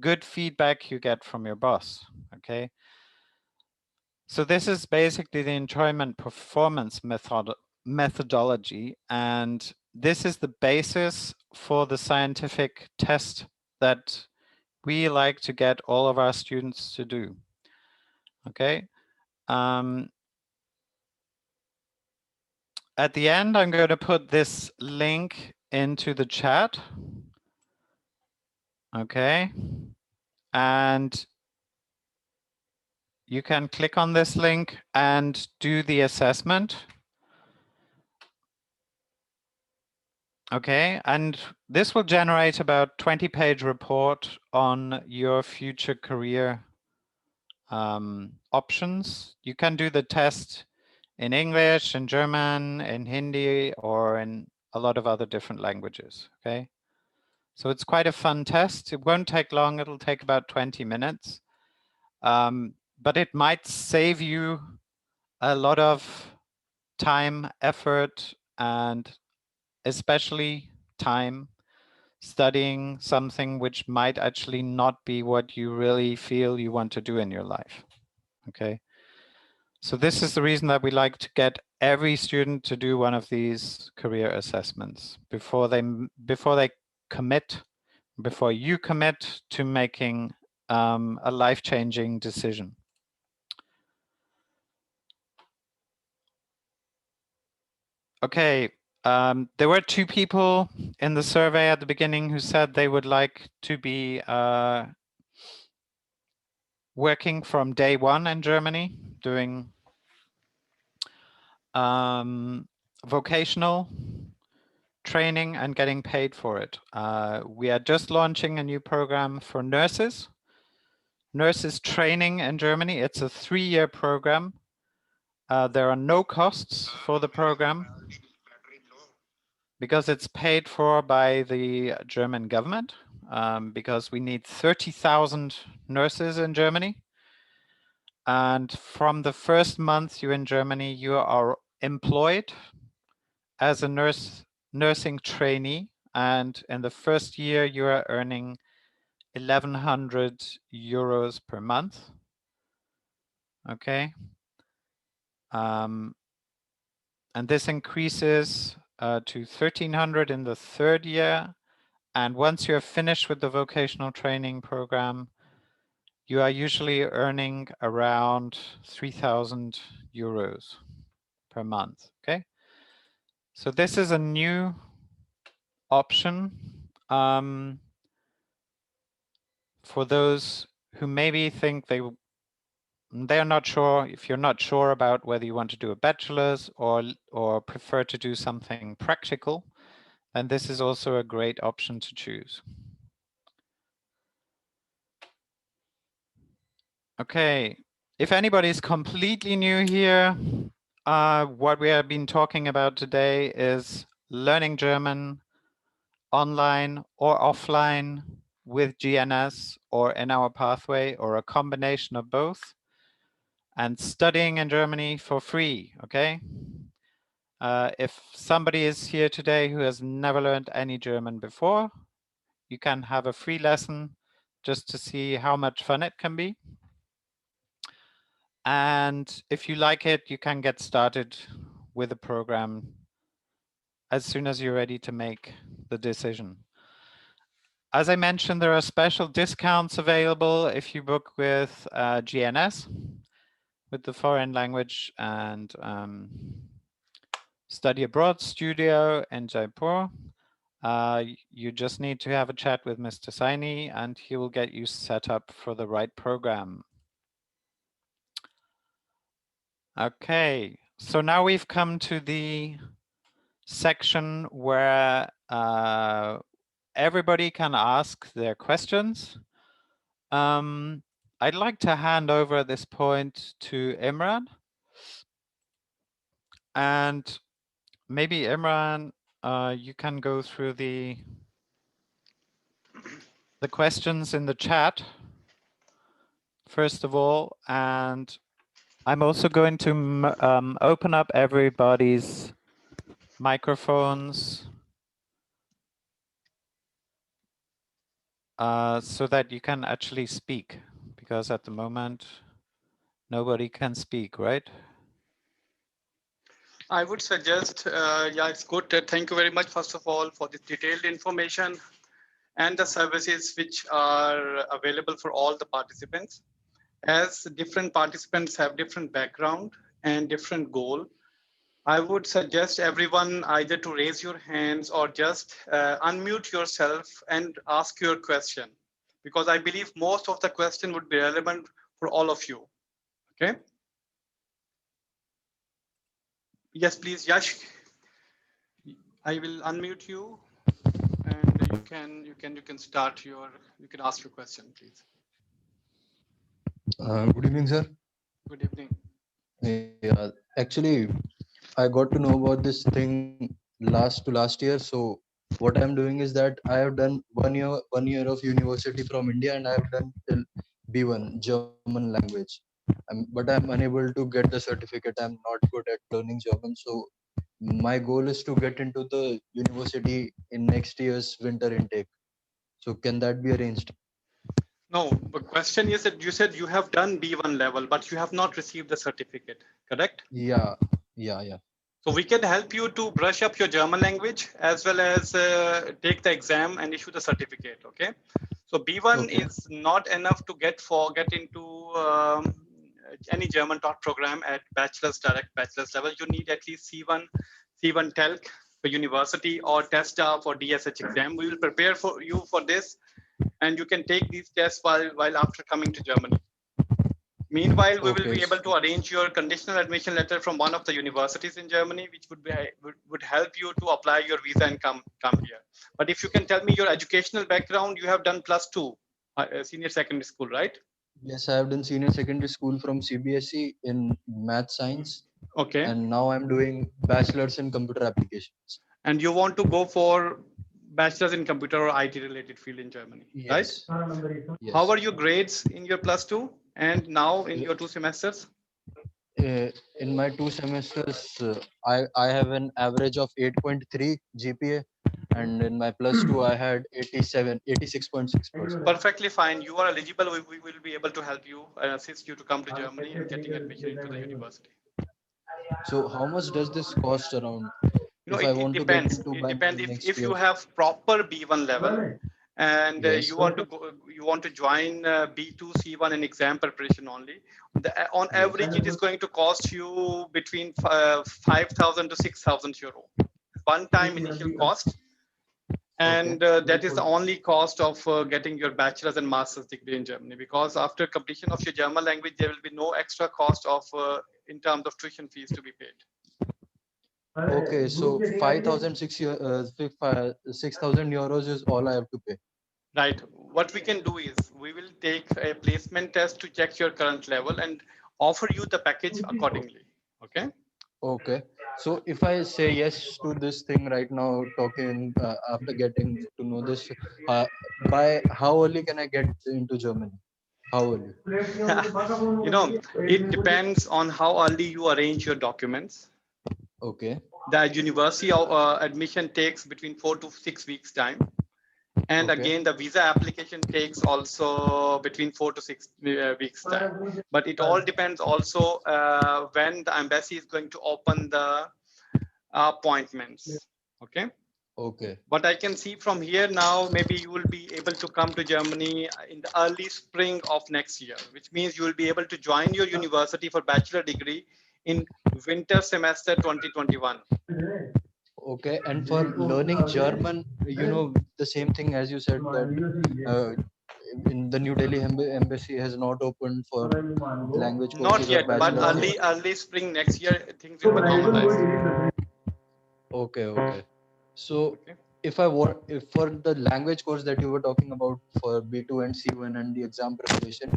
good feedback you get from your boss, okay? So this is basically the enjoyment performance methodology. And this is the basis for the scientific test that we like to get all of our students to do. Okay. At the end, I'm going to put this link into the chat. Okay. And you can click on this link and do the assessment. Okay, and this will generate about 20-page report on your future career options. You can do the test in English, in German, in Hindi, or in a lot of other different languages, okay? So it's quite a fun test. It won't take long. It'll take about 20 minutes. But it might save you a lot of time, effort, and especially time studying something which might actually not be what you really feel you want to do in your life, okay? So this is the reason that we like to get every student to do one of these career assessments before they commit, before you commit to making a life-changing decision. Okay, there were 2 people in the survey at the beginning who said they would like to be working from day 1 in Germany, doing vocational training and getting paid for it. We are just launching a new program for nurses. Nurses training in Germany. It's a 3-year program. There are no costs for the program because it's paid for by the German government, because we need 30,000 nurses in Germany. And from the first month you're in Germany, you are employed as a nursing trainee. And in the first year, you are earning 1,100 euros per month. Okay. And this increases to 1,300 in the 3rd year. And once you're finished with the vocational training program, you are usually earning around 3,000 euros per month. Okay. So this is a new option for those who maybe think they're not sure. If you're not sure about whether you want to do a bachelor's or prefer to do something practical, then this is also a great option to choose. Okay, if anybody's completely new here, what we have been talking about today is learning German online or offline with GNS or in our pathway or a combination of both, and studying in Germany for free, okay? If somebody is here today who has never learned any German before, you can have a free lesson just to see how much fun it can be. And if you like it, you can get started with the program as soon as you're ready to make the decision. As I mentioned, there are special discounts available if you book with GNS, with the foreign language and study abroad studio in Jaipur. You just need to have a chat with Mr. Saini and he will get you set up for the right program. Okay, so now we've come to the section where everybody can ask their questions. I'd like to hand over at this point to Imran. And maybe Imran, you can go through the questions in the chat, first of all, and I'm also going to open up everybody's microphones so that you can actually speak, because at the moment, nobody can speak, right? I would suggest, yeah, it's good. Thank you very much, first of all, for this detailed information and the services which are available for all the participants. As different participants have different background and different goal, I would suggest everyone either to raise your hands or just unmute yourself and ask your question, because I believe most of the question would be relevant for all of you. Okay. Yes, please, Yash. I will unmute you, and you can start you can ask your question, please. Good evening, sir. Good evening. Yeah, actually, I got to know about this thing last year. So what I'm doing is that I have done 1 year of university from India, and I have done till B1 German language. But I'm unable to get the certificate. I'm not good at learning German. So my goal is to get into the university in next year's winter intake. So can that be arranged? No, the question is that you said you have done B1 level, but you have not received the certificate, correct? Yeah, yeah. So we can help you to brush up your German language as well as take the exam and issue the certificate. Okay. So B1 Okay. is not enough to get into any German taught program at direct bachelor's level. You need at least C1 TELC for university or TESTA for DSH exam. We will prepare for you for this, and you can take these tests while after coming to Germany. Meanwhile, we will Okay. be able to arrange your conditional admission letter from one of the universities in Germany, which would help you to apply your visa and come here. But if you can tell me your educational background, you have done +2, senior secondary school, right? Yes, I have done senior secondary school from CBSE in math science, Okay. and now I'm doing bachelor's in computer applications. And you want to go for bachelor's in computer or IT related field in Germany, right? Yes, How are yes. your grades in your +2 and now in Uh, your 2 semesters? in my 2 semesters, I have an average of 8.3 GPA, and in my plus two I had 86.6%. Perfectly fine. You are eligible. We will be able to help you and assist you to come to Germany and getting admission into the university. So how much does this cost around You know, if it, I it want to get depends. into It by depends next if year? you have proper B1 level and Yes, you want to join B2 C1 in exam preparation only. On yes. average, it is going to cost you between 5,000 to 6,000 euro. One time initial cost, Okay, and that is the only cost of getting your bachelor's and master's degree in Germany, because after completion of your German language there will be no extra cost of in terms of tuition fees to be paid. okay. So 5,000 6,000 euros is all I have to pay. Right, what we can do is we will take a placement test to check your current level and offer you the package accordingly. Okay. Okay. So if I say yes to this thing right now, talking after getting to know this, uh, by how early can I get into Germany? How early? You know, it depends on how early you arrange your documents. Okay. The university admission takes between 4 to 6 weeks time, and Okay. again the visa application takes also between 4 to 6 weeks time. But it all depends also when the embassy is going to open the appointments. Okay. Okay. What I can see from here now, maybe you will be able to come to Germany in the early spring of next year, which means you will be able to join your university for bachelor degree in winter semester 2021. Okay. And for learning German, the same thing as you said that in the New Delhi embassy has not opened for language Not courses or yet, but bachelor's yet. early spring next year, things will be normalized. Okay. Okay. So Okay. if I want, if for the language course that you were talking about for B2 and C1 and the exam preparation,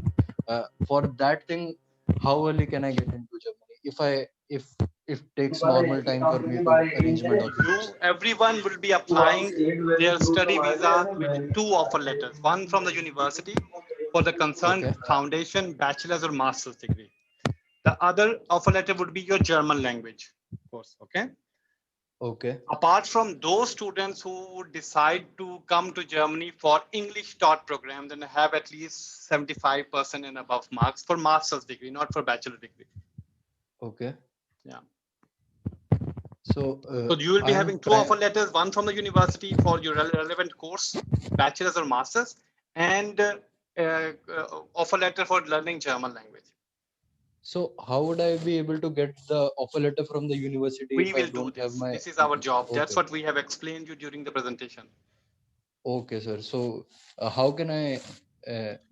for that thing, how early can I get into Germany? If takes normal time for me to arrange my documents. Everyone will be applying their study visa with 2 offer letters, one from the university for the concerned Okay. foundation, bachelor's or master's degree. The other offer letter would be your German language course. Okay. Okay. Apart from those students who would decide to come to Germany for English taught programs and have at least 75% and above marks for master's degree, not for bachelor degree. Okay. Yeah. So So you will be I am having 2 offer letters, one from the university for your relevant course, bachelor's or master's, and offer letter for learning German language. So how would I be able to get the offer letter from the university We if I will do don't have this. my? This is our job. That's Okay. what we have explained you during the presentation. Okay, sir. So how can I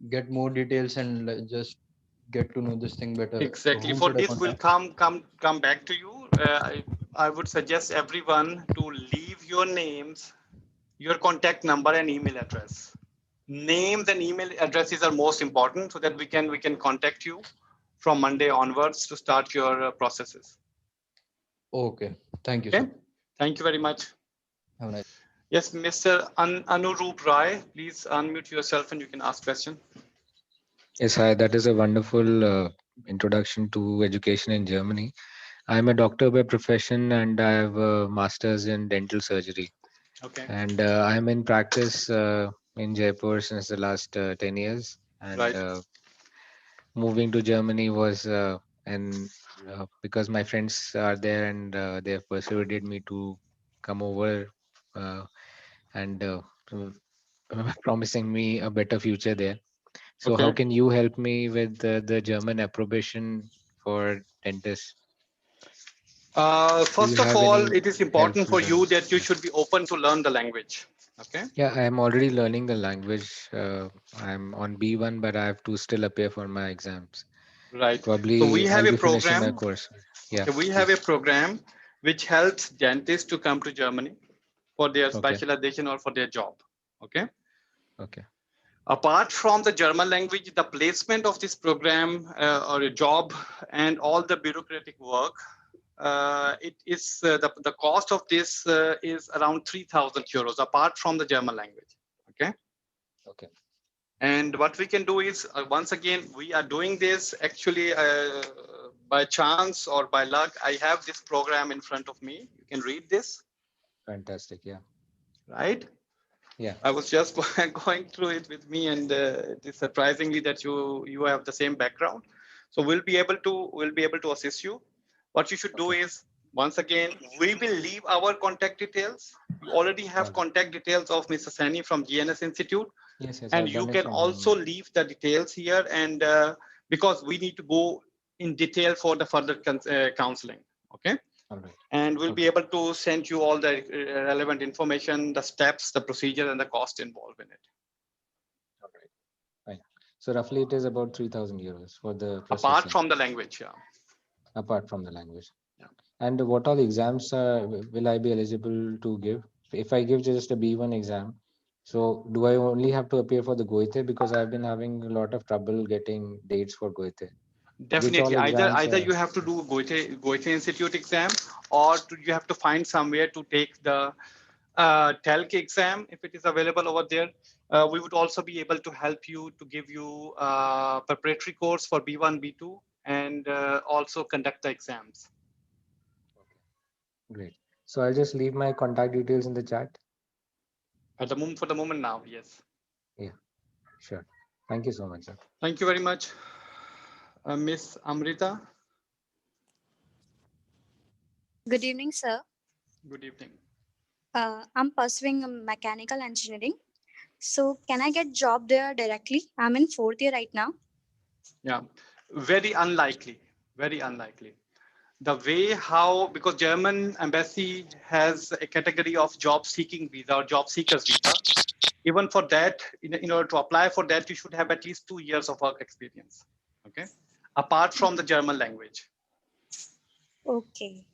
get more details and just get to know this thing better? So Exactly. whom For should I this, will contact? come back to you. I would suggest everyone to leave your names, your contact number, and email address. names and email addresses are most important so that we can contact you from Monday onwards to start your processes. Okay. Thank you, Okay. sir. Thank you very much. Have a nice. Yes, Mr. Anurup Rai, please unmute yourself and you can ask question. Yes, hi. That is a wonderful introduction to education in Germany. I'm a doctor by profession and I have a master's in dental surgery. Okay. And I'm in practice in Jaipur since the last 10 years. And Right. moving to Germany was because my friends are there and they have persuaded me to come over uh, and promising me a better future there. So how Okay. can you help me with the German approbation for dentists? Do you First of have all, any it is important helpful for you guidance? that you should be open to learn the language. Okay. Yeah, I'm already learning the language. I'm on B1, but I have to still appear for my exams. Right. So we Probably have I'll a be finishing my program. course. Yeah, Okay, we have a please. program which helps dentists to come to Germany for their Okay, specialization or for their job. Okay. okay, Apart from the German language, the placement of this program or a job and all the bureaucratic work, it is the cost of this is around 3,000 euros apart from the German language. Okay. okay. And what we can do is, once again, we are doing this actually by chance or by luck. I have this program in front of me. You can read this, Fantastic. Yeah, right? yeah. I was just going through it with me, and it is surprisingly that you have the same background. So we'll be able to assist you. What you should do Okay. is, once again, we will leave our contact details. You already All have right. contact details of Mr. Sani from GNS Institute. Yes, yes. And I've you done it can from him. also leave the details here, and because we need to go in detail for the further counseling. Okay. All right. And we'll be Okay. able to send you all the relevant information, the steps, the procedure, and the cost involved in it. All right. Fine. So roughly it is about 3,000 euros for the Apart processing, from the language, yeah. apart from the language. Yeah. And what all exams will I be eligible to give? If I give just a B1 exam, so do I only have to appear for the Goethe? Because I've been having a lot of trouble getting dates for Goethe. Which all Definitely, either exams? either you have to do Goethe Institute exam, or you have to find somewhere to take the TELC exam if it is available over there. We would also be able to help you to give you preparatory course for B1, B2, and also conduct the exams. Great. So I'll just leave my contact details in the chat. At the moment, for the moment now, yes. Yeah, sure. Thank you so much, sir. Thank you very much, Miss Amrita. Good evening, sir. Good evening. I'm pursuing mechanical engineering. So can I get job there directly? I'm in 4th year right now. Yeah, very unlikely. Very unlikely. The way how, because German embassy has a category of job seeking visa or job seekers visa. Even for that, in order to apply for that, you should have at least 2 years of work experience. Okay. Apart from the German language. Okay.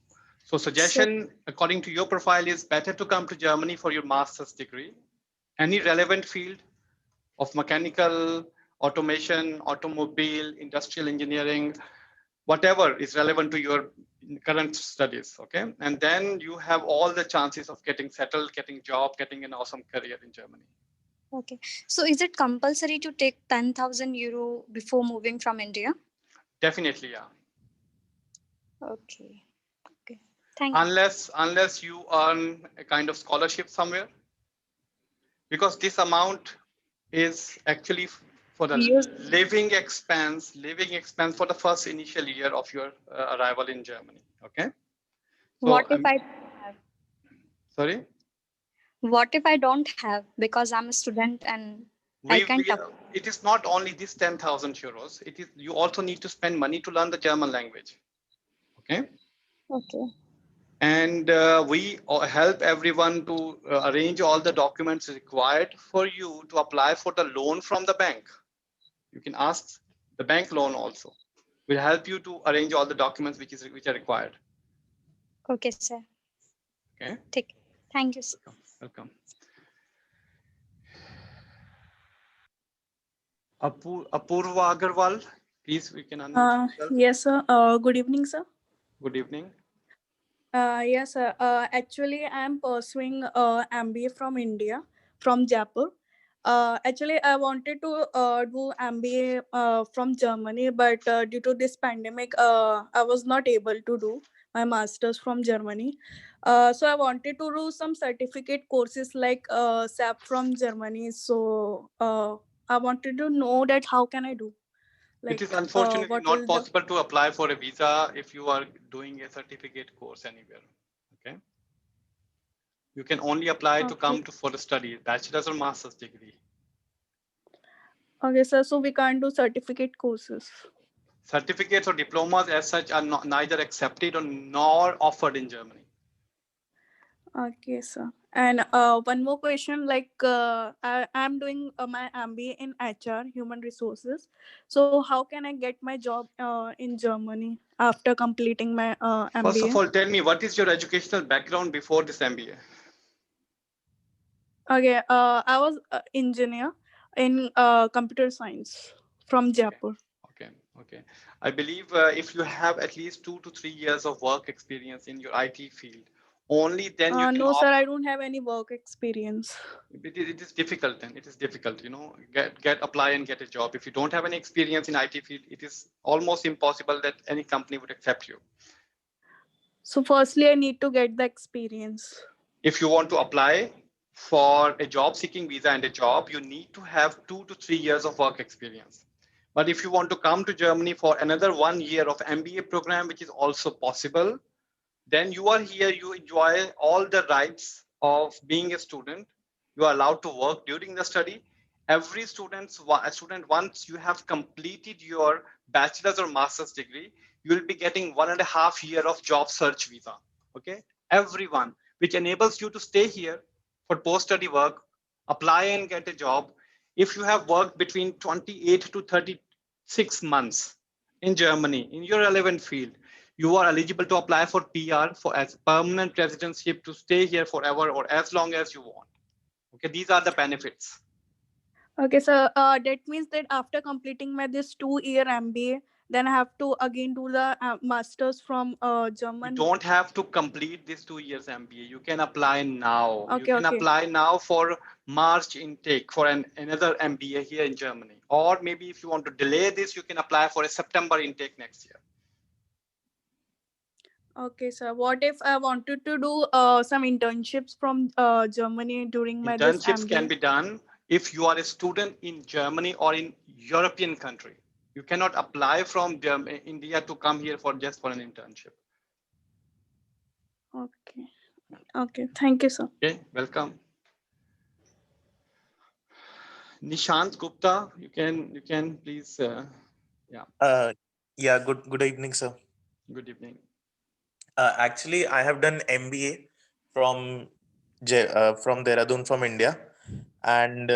So So, suggestion, according to your profile, is better to come to Germany for your master's degree. Any relevant field of mechanical, automation, automobile, industrial engineering, whatever is relevant to your current studies. Okay. And then you have all the chances of getting settled, getting job, getting an awesome career in Germany. okay. So is it compulsory to take 10,000 euro before moving from India? Definitely, yeah. Okay. Okay. Thank you. Unless you earn a kind of scholarship somewhere, because this amount is actually for the Use living expense for the first initial year of your arrival in Germany. Okay. So what if I have? sorry. What if I don't have because I'm a student and I can't We it is not only this 10,000 euros. It is, you also need to spend money to learn the German language. Okay. Okay. And we help everyone to arrange all the documents required for you to apply for the loan from the bank. You can ask the bank loan also. We'll help you to arrange all the documents which are required. Okay, sir. Okay. Thank you, sir. Welcome. Apurva Agarwal, please, we can unmute yourself. Yes, sir. Good evening, sir. Good evening. Yes, sir. Actually, I am pursuing MBA from India, from Jaipur. Actually, I wanted to do MBA from Germany, but due to this pandemic, I was not able to do my master's from Germany. So I wanted to do some certificate courses like SAP from Germany. So I wanted to know that how can I do? It is Like, unfortunately what not will the possible to apply for a visa if you are doing a certificate course anywhere. Okay. You can only apply to okay? come to for the study, bachelor's or master's degree. Okay, sir. So we can't do certificate courses. Certificates or diplomas as such are not, neither accepted or nor offered in Germany. Okay, sir. And one more question, like I'm doing my MBA in HR, human resources. So how can I get my job in Germany after completing my First of MBA? all, tell me what is your educational background before this MBA? Okay, I was engineer in computer science from Jaipur. Okay. I believe if you have at least 2 to 3 years of work experience in your IT field, only then you can No, sir, opt. I don't have any work experience. It is difficult then. It is difficult, get apply and get a job. If you don't have any experience in IT field, it is almost impossible that any company would accept you. So firstly, I need to get the experience. If you want to apply for a job seeking visa and a job, you need to have 2 to 3 years of work experience. But if you want to come to Germany for another 1 year of MBA program, which is also possible, then you are here, you enjoy all the rights of being a student. You are allowed to work during the study. Every student, once you have completed your bachelor's or master's degree, you will be getting 1.5 year of job search visa. Okay, everyone, which enables you to stay here for post-study work, apply and get a job. If you have worked between 28 to 36 months in Germany in your relevant field, you are eligible to apply for PR, for as permanent residency, to stay here forever or as long as you want. Okay, these are the benefits. Okay, so that means that after completing my this 2-year MBA, then I have to again do the masters from You German. don't have to complete this 2 years MBA. You can apply now. You Okay, can okay. apply now for March intake for another MBA here in Germany. Or maybe if you want to delay this, you can apply for a September intake next year. Okay, sir. What if I wanted to do some internships from Germany during my this Internships can MBA? be done if you are a student in Germany or in European country. You cannot apply from India to come here for just for an internship. Okay. Okay. Thank you, sir. Okay, welcome. Nishant Gupta, you can please, yeah. Yeah, good evening, sir. Good evening. Actually, I have done MBA from from Dehradun, from India, and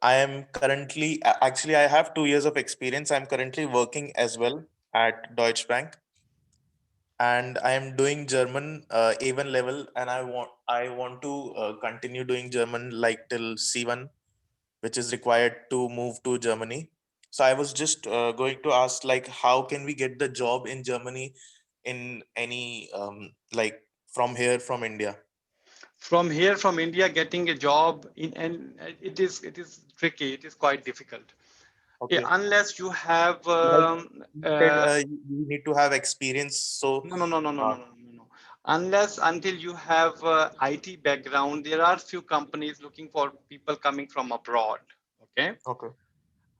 I am currently actually I have 2 years of experience. I'm currently working as well at Deutsche Bank, and I am doing German A1 level, and I want to continue doing German like till C1, which is required to move to Germany. So I was just going to ask, like, how can we get the job in Germany in any like from here, from India? From here, from India, getting a job and it is tricky. It is quite difficult. Okay, Okay. unless you have Like you said, you need to have experience. So no. Unless until you have IT background, there are few companies looking for people coming from abroad. Okay. okay.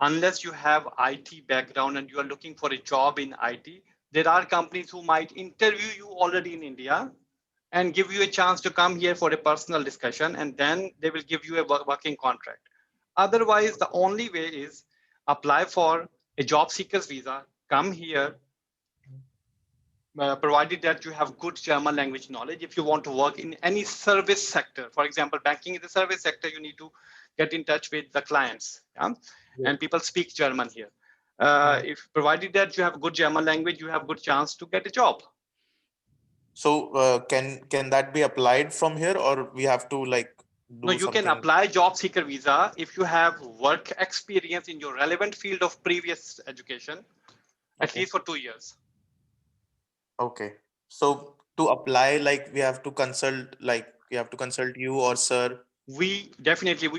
Unless you have IT background and you are looking for a job in IT, there are companies who might interview you already in India and give you a chance to come here for a personal discussion, and then they will give you a working contract. Otherwise, the only way is apply for a job seekers visa, come here, provided that you have good German language knowledge. If you want to work in any service sector, for example, banking is a service sector, you need to get in touch with the clients. Yeah? Yeah. And people speak German here. If provided that you have good German language, you have good chance to get a job. So can that be applied from here, or we have to like No, do you can something? apply job seeker visa if you have work experience in your relevant field of previous education, at Okay. least for 2 years. Okay. So to apply, like we have to consult you or sir. We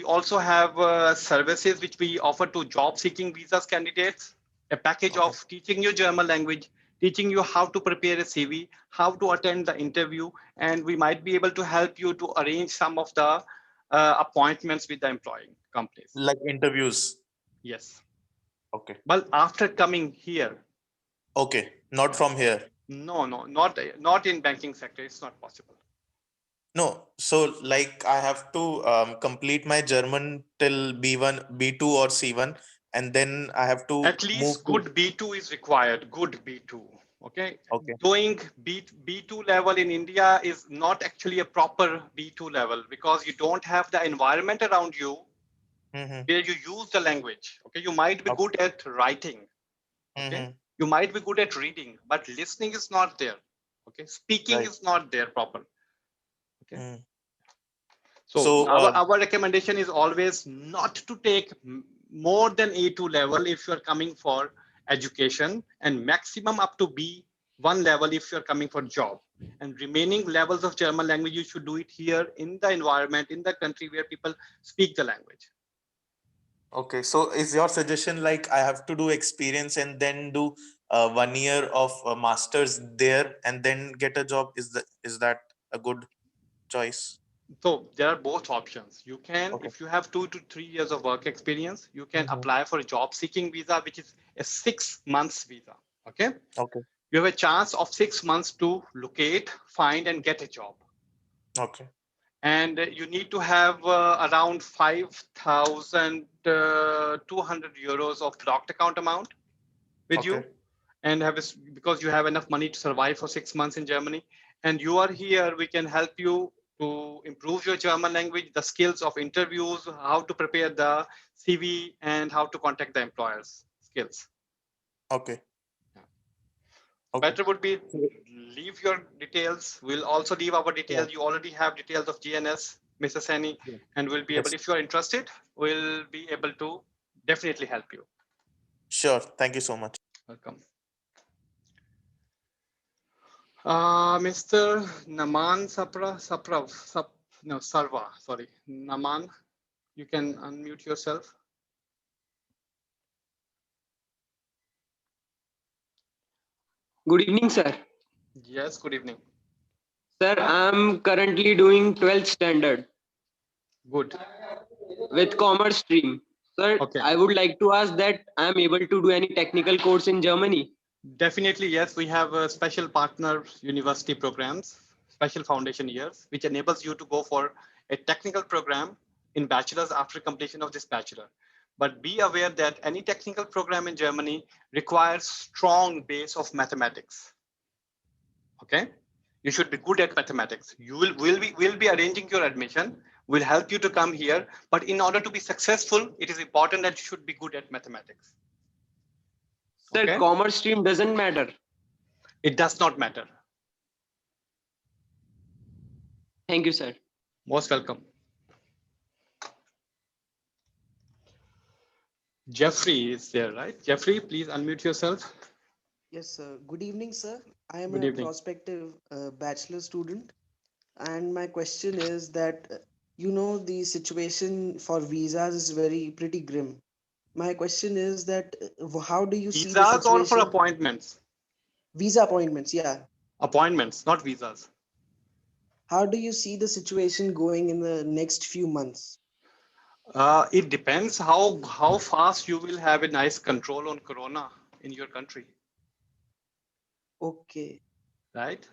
also have services which we offer to job seeking visas candidates, a package Okay. of teaching you German language, teaching you how to prepare a CV, how to attend the interview, and we might be able to help you to arrange some of the appointments with the employing companies. Like interviews. Yes. Okay. But after coming here, Okay. Not from here. not in banking sector. It's not possible. No. So like I have to complete my German till B1, B2 or C1, and then I have to At move least to. good B2 is required. Good B2. Okay. Okay. Doing B2 level in India is not actually a proper B2 level because you don't have the environment around you Mm-hmm. where you use the language. Okay. You might be Okay. good at writing. Okay. Mm-hmm. You might be good at reading, but listening is not there. Okay. Speaking Right. is not there proper. Okay. Mm. So So our recommendation is always not to take more than A2 level if you're coming for education, and maximum up to B1 level if you're coming for job. And remaining levels of German language, you should do it here in the environment, in the country where people speak the language. okay. So is your suggestion like I have to do experience and then do 1 year of masters there and then get a job? Is that a good choice? So there are both options. You can, Okay. if you have 2 to 3 years of work experience, you can Mm-hmm. apply for a job seeking visa, which is a 6 months visa. Okay. Okay. You have a chance of 6 months to locate, find, and get a job. Okay. And you need to have around 5,200 euros of locked account amount with Okay. you, and because you have enough money to survive for 6 months in Germany. And you are here, we can help you to improve your German language, the skills of interviews, how to prepare the CV, and how to contact the employers skills. Okay. Okay. Better would be So, leave your details. We'll also leave our yeah. details. You already have details of GNS, Mr. Sani, Yeah. and we'll be able, Yes. if you are interested, we'll be able to definitely help you. Sure. Thank you so much. Welcome. Mr. Naman Sarva, sorry. Naman, you can unmute yourself. Good evening, sir. Yes, good evening. Sir, I'm currently doing 12th standard Good. with commerce stream. Sir, Okay. I would like to ask that I'm able to do any technical course in Germany. Definitely, yes. We have special partner university programs, special foundation years, which enables you to go for a technical program in bachelor's after completion of this bachelor. But be aware that any technical program in Germany requires strong base of mathematics. Okay, you should be good at mathematics. Will be arranging your admission. We'll help you to come here. But in order to be successful, it is important that you should be good at mathematics. Sir, Okay, commerce stream doesn't matter. it does not matter. Thank you, sir. Most welcome. Jeffrey is there, right? Jeffrey, please unmute yourself. Yes, sir. Good evening, sir. I am Good a evening. prospective bachelor student, and my question is that the situation for visas is very pretty grim. My question is that how do you see the Visas or for situation? appointments? Visa appointments, yeah. Appointments, not visas. How do you see the situation going in the next few months? It depends how fast you will have a nice control on corona in your country. Okay. Right?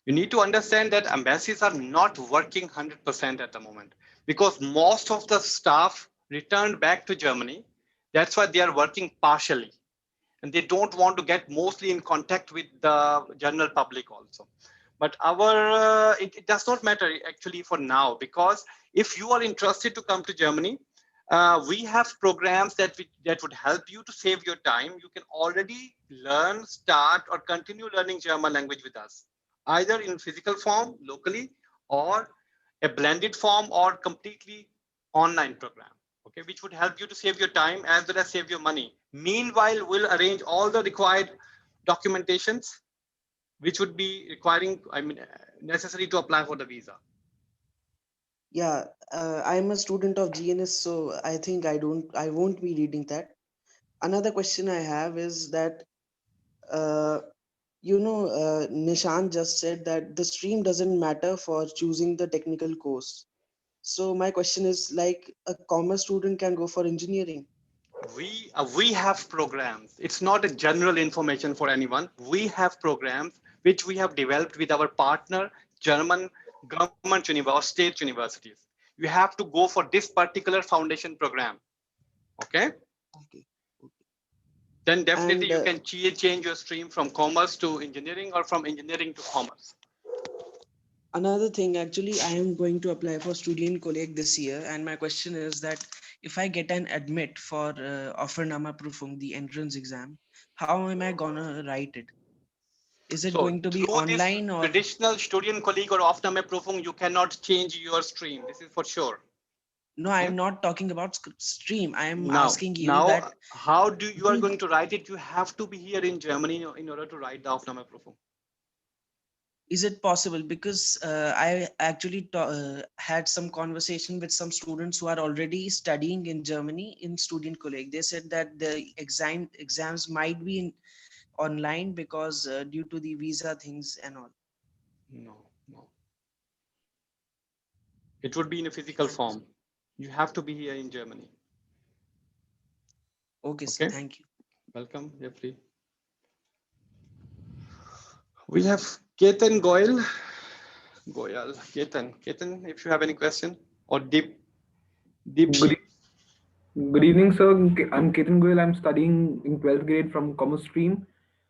You need to understand that embassies are not working 100% at the moment because most of the staff returned back to Germany. That's why they are working partially. And they don't want to get mostly in contact with the general public also. But it does not matter actually for now, because if you are interested to come to Germany, we have programs that would help you to save your time. You can already learn, start, or continue learning German language with us, either in physical form locally or a blended form or completely online program, okay, which would help you to save your time as well as save your money. Meanwhile, we'll arrange all the required documentations which would be requiring, necessary to apply for the visa. Yeah, I'm a student of GNS, so I think I won't be reading that. Another question I have is that, uh, Nishan just said that the stream doesn't matter for choosing the technical course. So my question is, like, a commerce student can go for engineering. We have programs. It's not a general information for anyone. We have programs which we have developed with our partner, German government or state universities. You have to go for this particular foundation program. Okay. Okay. Then definitely And you can change your stream from commerce to engineering or from engineering to commerce. another thing, actually, I am going to apply for student colleague this year, and my question is that if I get an admit for Offernama Prüfung, the entrance exam, how am I gonna write it? Is it So going to be through this online or traditional student colleague or Aufnahmeprüfung, you cannot change your stream. This is for sure. no? I'm not talking about stream. I am Now, asking you now, that how do you are going to write it? You have to be here in Germany in order to write the Aufnahmeprüfung. is it possible, because I actually had some conversation with some students who are already studying in Germany in student colleague. They said that the exams might be online because due to the visa things and all. No, no. It would be in a physical form. You have to be here in Germany. Okay, sir. Okay. Thank you. Welcome, Jeffrey. We have Ketan Goyal. Ketan, if you have any question, or Deep. Good evening, sir. I'm Ketan Goyal. I'm studying in 12th grade from Commerce Stream.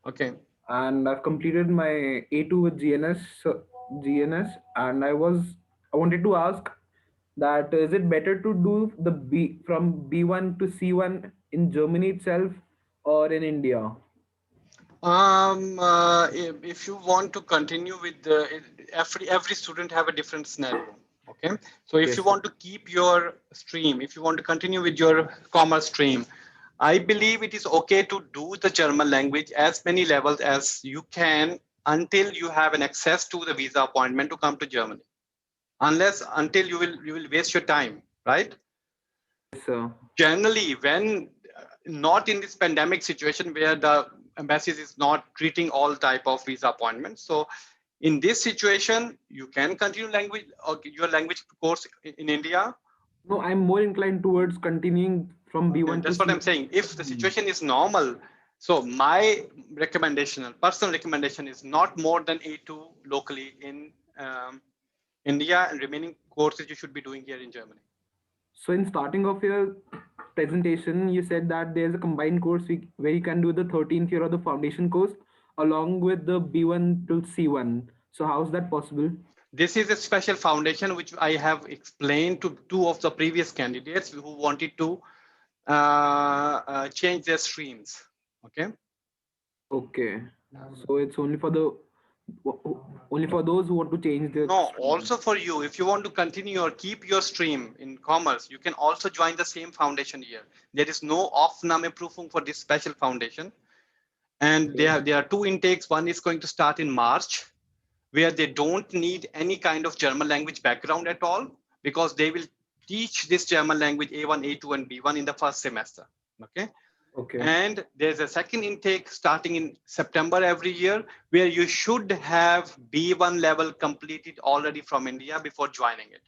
Okay. And I've completed my A2 with GNS, and I wanted to ask that is it better to do the from B1 to C1 in Germany itself or in India? If you want to continue with the every student have a different scenario. Okay, so if Yes, you sir. want to keep your stream, if you want to continue with your commerce stream, I believe it is okay to do the German language as many levels as you can until you have an access to the visa appointment to come to Germany. Until you will waste your time, right? Yes, sir. Generally, when not in this pandemic situation where the embassies is not treating all type of visa appointments, so in this situation you can continue language or your language course in India. No, I'm more inclined towards continuing from B1 to That's what C1. I'm saying. If the situation is normal, so my personal recommendation is not more than A2 locally in India, and remaining courses you should be doing here in Germany. So in starting of your presentation, you said that there's a combined course where you can do the 13th year of the foundation course along with the B1 to C1. So how is that possible? This is a special foundation which I have explained to two of the previous candidates who wanted to change their streams. Okay. Okay. So it's only for those who want to change their No, stream. also for you, if you want to continue or keep your stream in commerce, you can also join the same foundation here. There is no Aufnahmeprüfung for this special foundation. And there are two intakes. One is going to start in March, where they don't need any kind of German language background at all, because they will teach this German language A1, A2, and B1 in the first semester. Okay. Okay. And there's a second intake starting in September every year, where you should have B1 level completed already from India before joining it.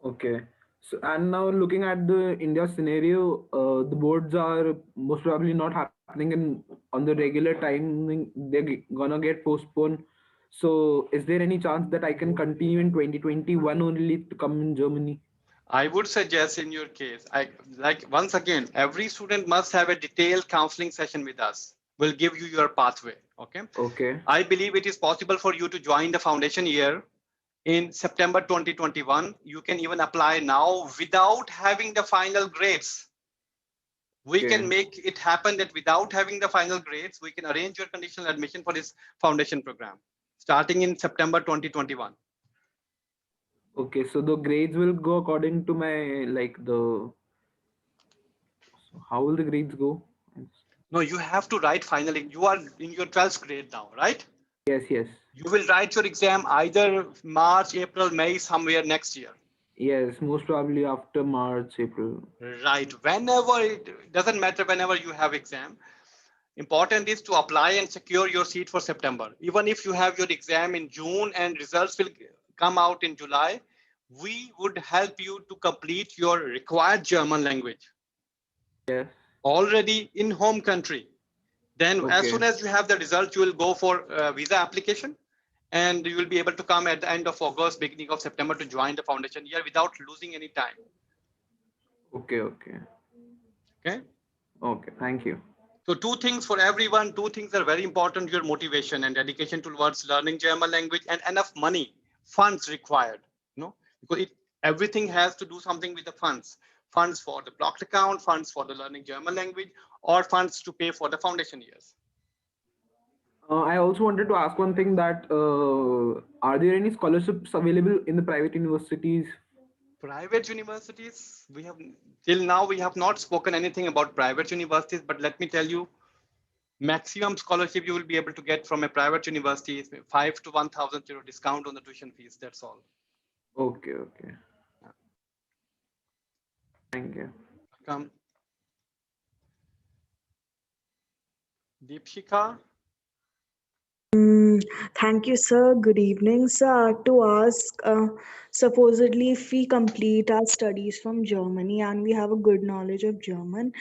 Okay. So and now looking at the India scenario, the boards are most probably not happening on the regular timing. They're gonna get postponed. So is there any chance that I can continue in 2021 only to come in Germany? I would suggest in your case, once again, every student must have a detailed counseling session with us. We'll give you your pathway. Okay. Okay. I believe it is possible for you to join the foundation year in September 2021. You can even apply now without having the final grades. We can make it happen that without having the final grades, we can arrange your conditional admission for this foundation program starting in September 2021. Okay, so the grades will go according to my so how will the grades go? No, you have to write finally. You are in your 12th grade now, right? Yes, yes. You will write your exam either March, April, May, somewhere next year. Yes, most probably after March, April. Right. Whenever it doesn't matter, whenever you have exam, important is to apply and secure your seat for September. Even if you have your exam in June and results will come out in July, we would help you to complete your required German language. Yes. Already in home country. Then as soon Okay. as you have the result, you will go for visa application and you will be able to come at the end of August, beginning of September to join the foundation year without losing any time. Okay, okay. Okay. Okay, thank you. So two things for everyone, two things are very important, your motivation and dedication towards learning German language and enough money, funds required, because everything has to do something with the funds. Funds for the blocked account, funds for the learning German language, or funds to pay for the foundation years. I also wanted to ask one thing that are there any scholarships available in the private universities? Private universities, we have till now we have not spoken anything about private universities, but let me tell you, maximum scholarship you will be able to get from a private university is 5 to 1,000 euro discount on the tuition fees. That's all. Okay, okay. Thank you. Welcome. Deepshika. Thank you, sir. Good evening, sir. To ask, supposedly, if we complete our studies from Germany and we have a good knowledge of German,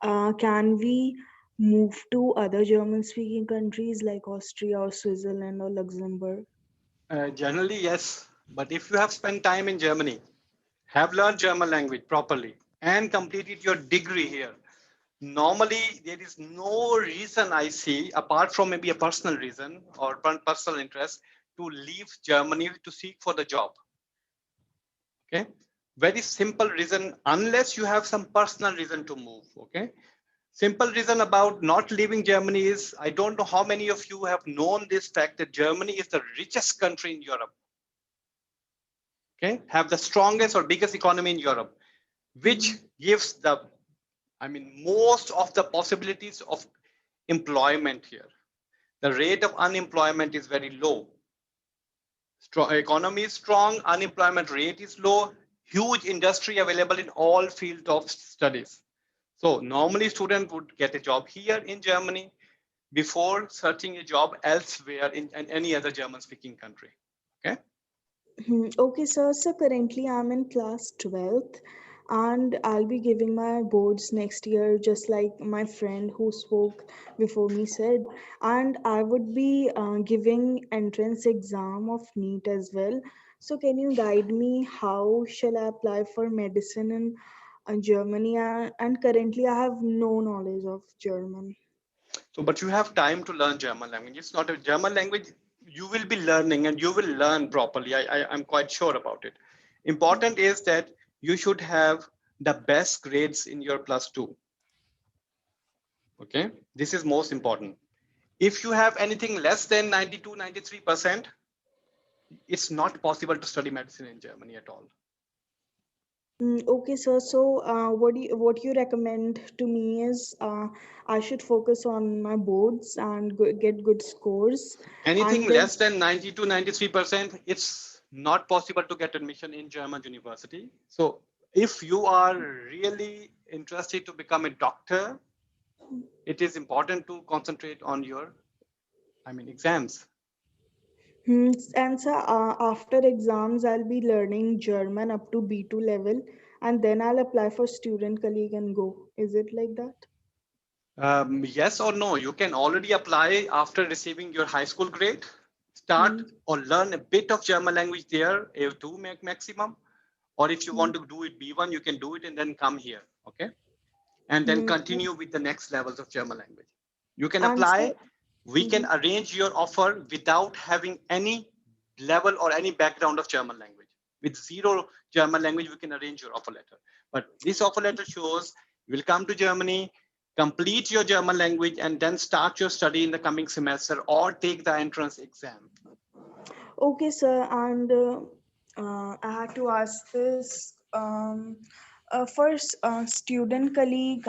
can we move to other German-speaking countries like Austria or Switzerland or Luxembourg? Generally, yes. But if you have spent time in Germany, have learned German language properly, and completed your degree here, normally there is no reason I see, apart from maybe a personal reason or personal interest, to leave Germany to seek for the job. Okay. Very simple reason, unless you have some personal reason to move. Okay. Simple reason about not leaving Germany is, I don't know how many of you have known this fact that Germany is the richest country in Europe. Okay, have the strongest or biggest economy in Europe, which gives the, most of the possibilities of employment here. The rate of unemployment is very low. Strong economy is strong, unemployment rate is low, huge industry available in all fields of studies. So normally student would get a job here in Germany before searching a job elsewhere in any other German speaking country. Okay. Okay, sir. So currently I'm in class 12th and I'll be giving my boards next year, just like my friend who spoke before me said. And I would be giving entrance exam of NEET as well. So can you guide me how shall I apply for medicine in Germany? And currently I have no knowledge of German. So, but you have time to learn German language. It's not a German language. You will be learning and you will learn properly. I'm quite sure about it. Important is that you should have the best grades in your +2. Okay. This is most important. If you have anything less than 92, 93%, it's not possible to study medicine in Germany at all. Okay, sir. So, what you recommend to me is I should focus on my boards and get good scores. Anything And then, less than 92, 93%, it's not possible to get admission in German university. So if you are really interested to become a doctor, it is important to concentrate on your, exams. and sir, after exams, I'll be learning German up to B2 level, and then I'll apply for student colleague and go. Is it like that? Yes or no, you can already apply after receiving your high school grade. Start or learn a bit of German language there, A2 maximum. Or if you want to do it B1, you can do it and then come here. Okay. And then continue with the next levels of German language. You can And apply. sir, We can arrange your offer without having any level or any background of German language. With zero German language, we can arrange your offer letter. But this offer letter shows you will come to Germany, complete your German language, and then start your study in the coming semester or take the entrance exam. okay, sir. And I had to ask this. Student colleague,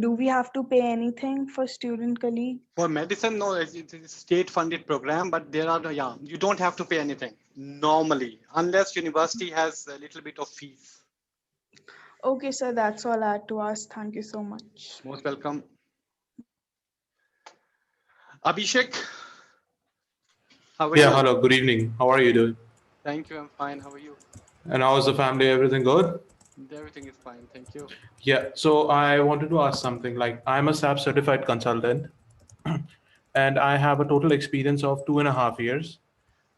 do we have to pay anything for student colleague? For medicine, no, it's a state-funded program, but there are, yeah, you don't have to pay anything normally, unless university has a little bit of fees. Okay, sir, that's all I had to ask. Thank you so much. Most welcome. Abhishek, how are Yeah, you? hello, good evening. How are you doing? Thank you, I'm fine. How are you? And how's the family? Everything good? Everything is fine, thank you. Yeah, so I wanted to ask something like I'm a SAP certified consultant and I have a total experience of 2.5 years.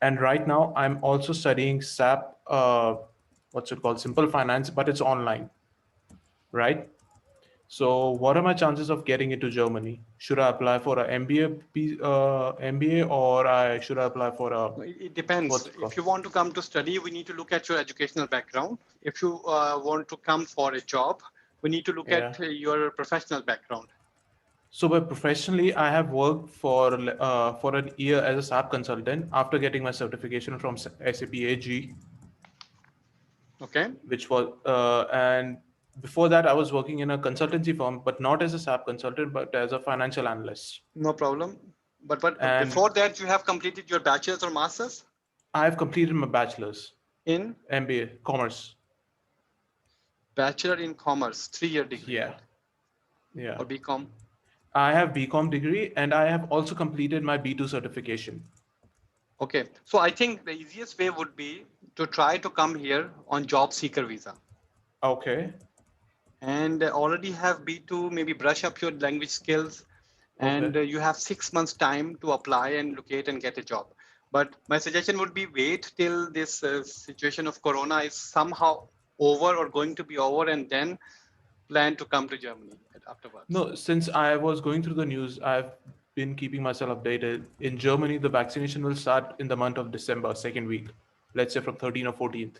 And right now I'm also studying SAP, what's it called? Simple Finance, but it's online, right? So what are my chances of getting into Germany? Should I apply for a MBA or should I apply for a, It depends. what's it called? If you want to come to study, we need to look at your educational background. If you want to come for a job, we need to look at Yeah. your professional background. So by professionally, I have worked for an year as a SAP consultant after getting my certification from SAP AG, Okay. which was and before that I was working in a consultancy firm, but not as a SAP consultant, but as a financial analyst. No problem. But And before that, you have completed your bachelor's or master's I've completed my bachelor's in MBA Commerce. bachelor in commerce, 3-year degree, Yeah, right? yeah. Or BCom. I have BCom degree and I have also completed my B2 certification. Okay. So I think the easiest way would be to try to come here on job seeker visa. Okay. And already have B2, maybe brush up your language skills, and Okay. you have 6 months time to apply and locate and get a job. But my suggestion would be wait till this situation of corona is somehow over or going to be over, and then plan to come to Germany afterwards. No, since I was going through the news, I've been keeping myself updated. In Germany, the vaccination will start in the month of December, second week, let's say from 13th or 14th.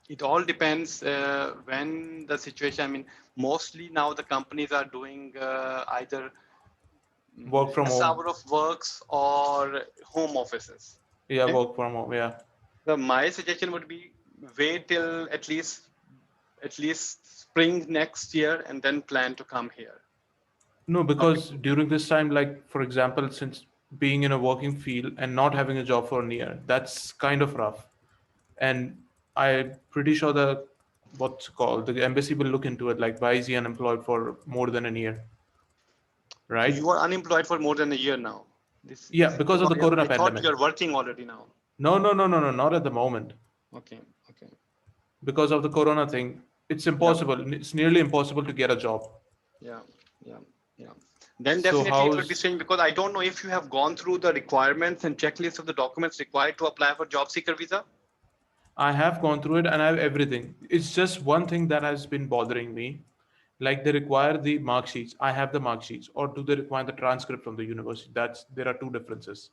It all depends when the situation. I mean, mostly now the companies are doing either Work from less home. hour of works or home offices. Yeah, Okay? work from home. Yeah. So my suggestion would be wait till at least spring next year and then plan to come here. No, because during this time, like for example, since being in a working field and not having a job for a year, that's kind of rough. And I'm pretty sure that what's called the embassy will look into it. Like, why is he unemployed for more than a year? So Right? you are unemployed for more than a year now. Yeah, This is because of the why corona I thought pandemic. you are working already now. No, no, no, no, no, not at the moment. Okay, okay. Because of the corona thing, it's Yeah, impossible. It's nearly impossible to get a job. yeah, yeah, yeah. Then So definitely it would be how's strange because I don't know if you have gone through the requirements and checklist of the documents required to apply for job seeker visa. I have gone through it and I have everything. It's just one thing that has been bothering me. Like they require the mark sheets. I have the mark sheets, or do they require the transcript from the university? There are two differences.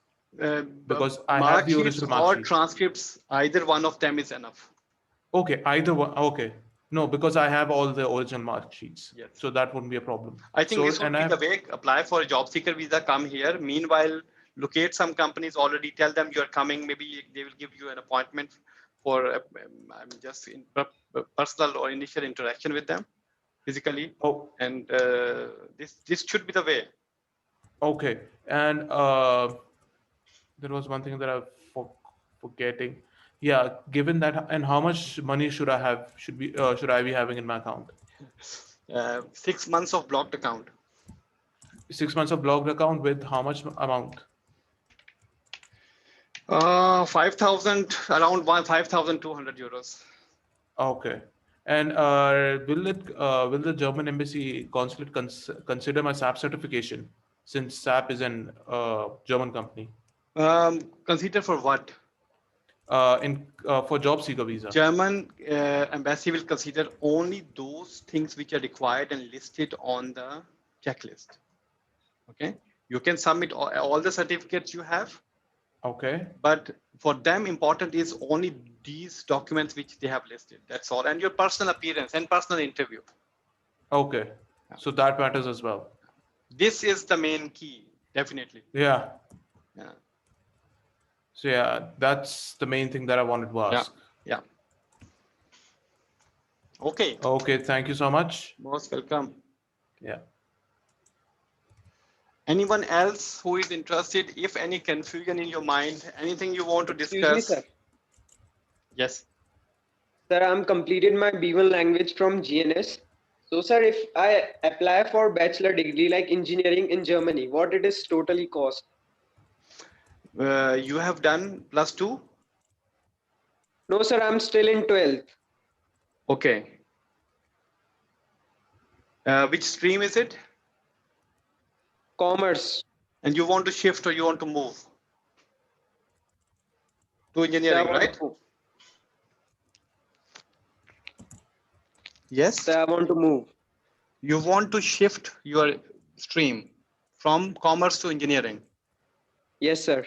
Because I have Mark the sheets original mark or sheets. transcripts, either one of them is enough. Okay, either one. Okay. No, because I have all the original mark sheets. Yes. So that wouldn't be a problem. I think So, this would and be the I've, way. Apply for a job seeker visa, come here. Meanwhile, locate some companies already. Tell them you're coming. Maybe they will give you an appointment for just in personal or initial interaction with them physically. oh, And this should be the way. okay. And there was one thing that I'm forgetting. Yeah, given that, and how much money should I have? Should I be having in my account? 6 months of blocked account. 6 months of blocked account with how much amount? 5,000, around 5,200 euros. Okay. And will the German embassy consulate consider my SAP certification, since SAP is an German company? Consider for what? For job seeker visa. German embassy will consider only those things which are required and listed on the checklist. Okay, you can submit all the certificates you have, Okay. but for them important is only these documents which they have listed. That's all, and your personal appearance and personal interview. Okay. So that matters as well. This is the main key, definitely. Yeah. Yeah. So yeah, that's the main thing that I wanted to ask. Yeah. Okay. Okay, thank you so much. Most welcome. Yeah. Anyone else who is interested, if any confusion in your mind, anything you want to Excuse me, discuss? sir. Yes. Sir, I'm completed my B1 language from GNS. So, sir, if I apply for bachelor degree like engineering in Germany, what it is totally cost? You have done +2? No, sir, I'm still in 12th. Okay. Which stream is it? Commerce. And you want to shift or you want to move to Sir, I engineering, want right? to move. Yes. Sir, I want to move. You want to shift your stream from commerce to engineering. Yes, sir.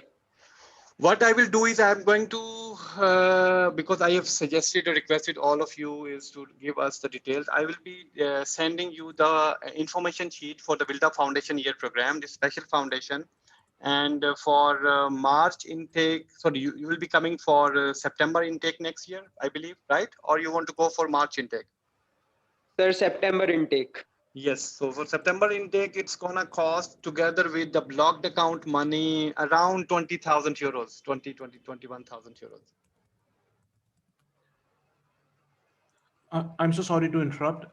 What I will do is I'm going to, because I have suggested or requested all of you is to give us the details. I will be sending you the information sheet for the Build Up Foundation Year Program, the special foundation. And for March intake, sorry, you will be coming for September intake next year, I believe, right? Or you want to go for March intake? Sir, September intake. Yes, so for September intake, it's gonna cost together with the blocked account money around 20,000 euros, 21,000 euros. I'm so sorry to interrupt.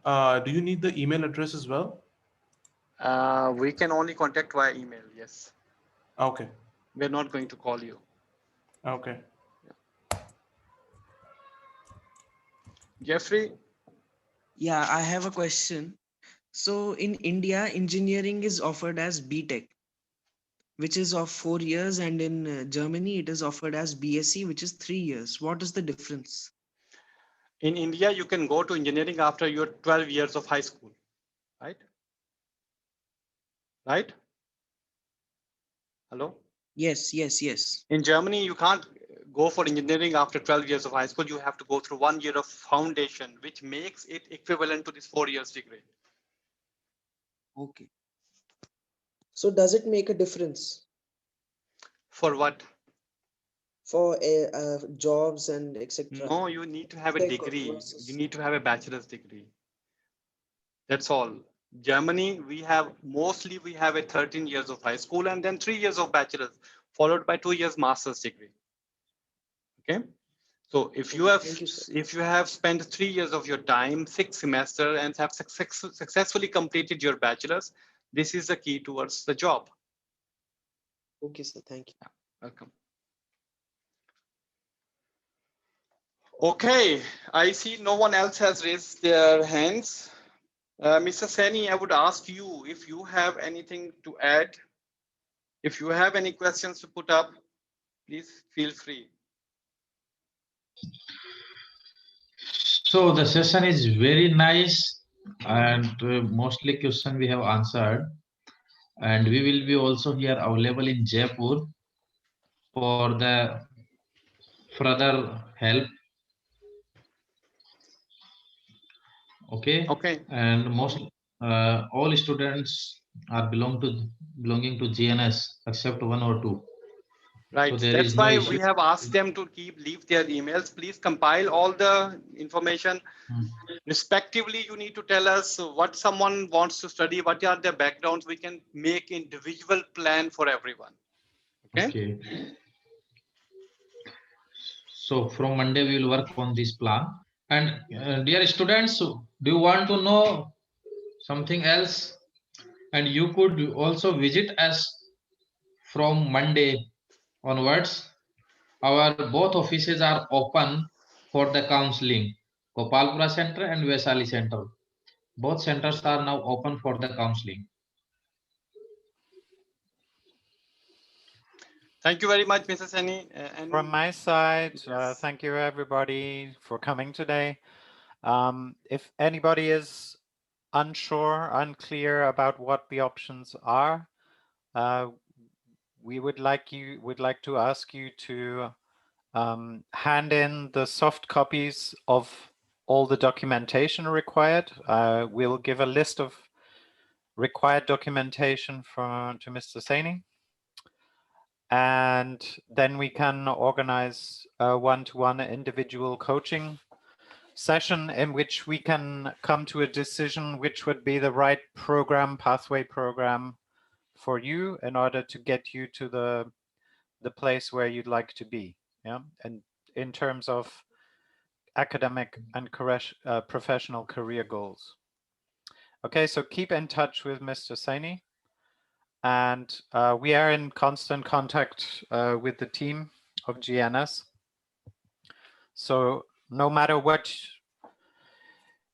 Do you need the email address as well? We can only contact via email, yes. Okay. We're not going to call you. Okay. Jeffrey? Yeah, I have a question. So in India, engineering is offered as BTech, which is of 4 years, and in Germany, it is offered as BSc, which is 3 years. What is the difference? In India, you can go to engineering after your 12 years of high school, right? Right? Hello? Yes, yes, yes. In Germany, you can't go for engineering after 12 years of high school. You have to go through 1 year of foundation, which makes it equivalent to this 4 years degree. Okay. So does it make a difference For what? for jobs and etc.? No, you need to have a Tech degree. versus- You need to have a bachelor's degree. That's all. Germany, we have a 13 years of high school and then 3 years of bachelor's, followed by 2 years master's degree. Okay. So if you have Thank you, sir. if you have spent 3 years of your time, 6 semesters, and have successfully completed your bachelor's, this is the key towards the job. Okay, sir. Thank you. Welcome. Okay, I see no one else has raised their hands. Mr. Seni, I would ask you if you have anything to add. If you have any questions to put up, please feel free. So the session is very nice, and mostly question we have answered, and we will be also here available in Jaipur for the further help. Okay. And most all students are belonging to GNS except 1 or 2. Right. So there That's is no why issue. we have asked them to leave their emails. Please compile all the information. Respectively, you need to tell us what someone wants to study, what are their backgrounds. We can make individual plan for everyone. Okay. So from Monday we will work on this plan. And dear students, do you want to know something else? And you could also visit us from Monday onwards. Our both offices are open for the counseling. Gopalpura Center and Vaishali Center. Both centers are now open for the counseling. Thank you very much, Mrs. Seni. From my side, thank you everybody for coming today. If anybody is unsure, unclear about what the options are, we would like to ask you to hand in the soft copies of all the documentation required. We'll give a list of required documentation to Mr. Saini. And then we can organize a one-to-one individual coaching session in which we can come to a decision which would be the right pathway program for you in order to get you to the place where you'd like to be. Yeah, and in terms of academic and professional career goals. Okay, so keep in touch with Mr. Saini. And we are in constant contact with the team of GNS. So no matter what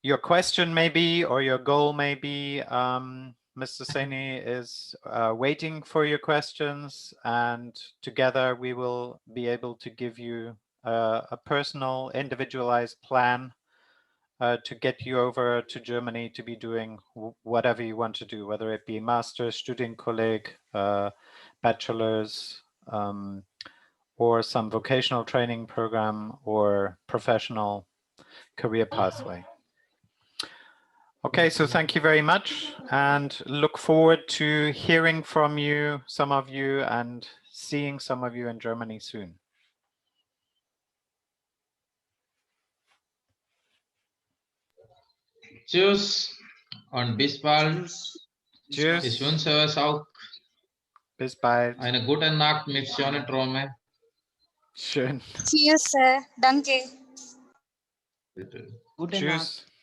your question may be or your goal may be, Mr. Saini is waiting for your questions, and together we will be able to give you a personal, individualized plan to get you over to Germany to be doing whatever you want to do, whether it be master's, Studienkolleg, bachelor's, or some vocational training program or professional career pathway. Okay, so thank you very much, and look forward to hearing from you, some of you, and seeing some of you in Germany soon. Tschüss und bis bald. Tschüss. Ich wünsche euch auch Bis bald. eine gute Nacht mit schönen Träumen. Schön. See you, sir. Danke. Bitte. Gute Tschüss. Nacht.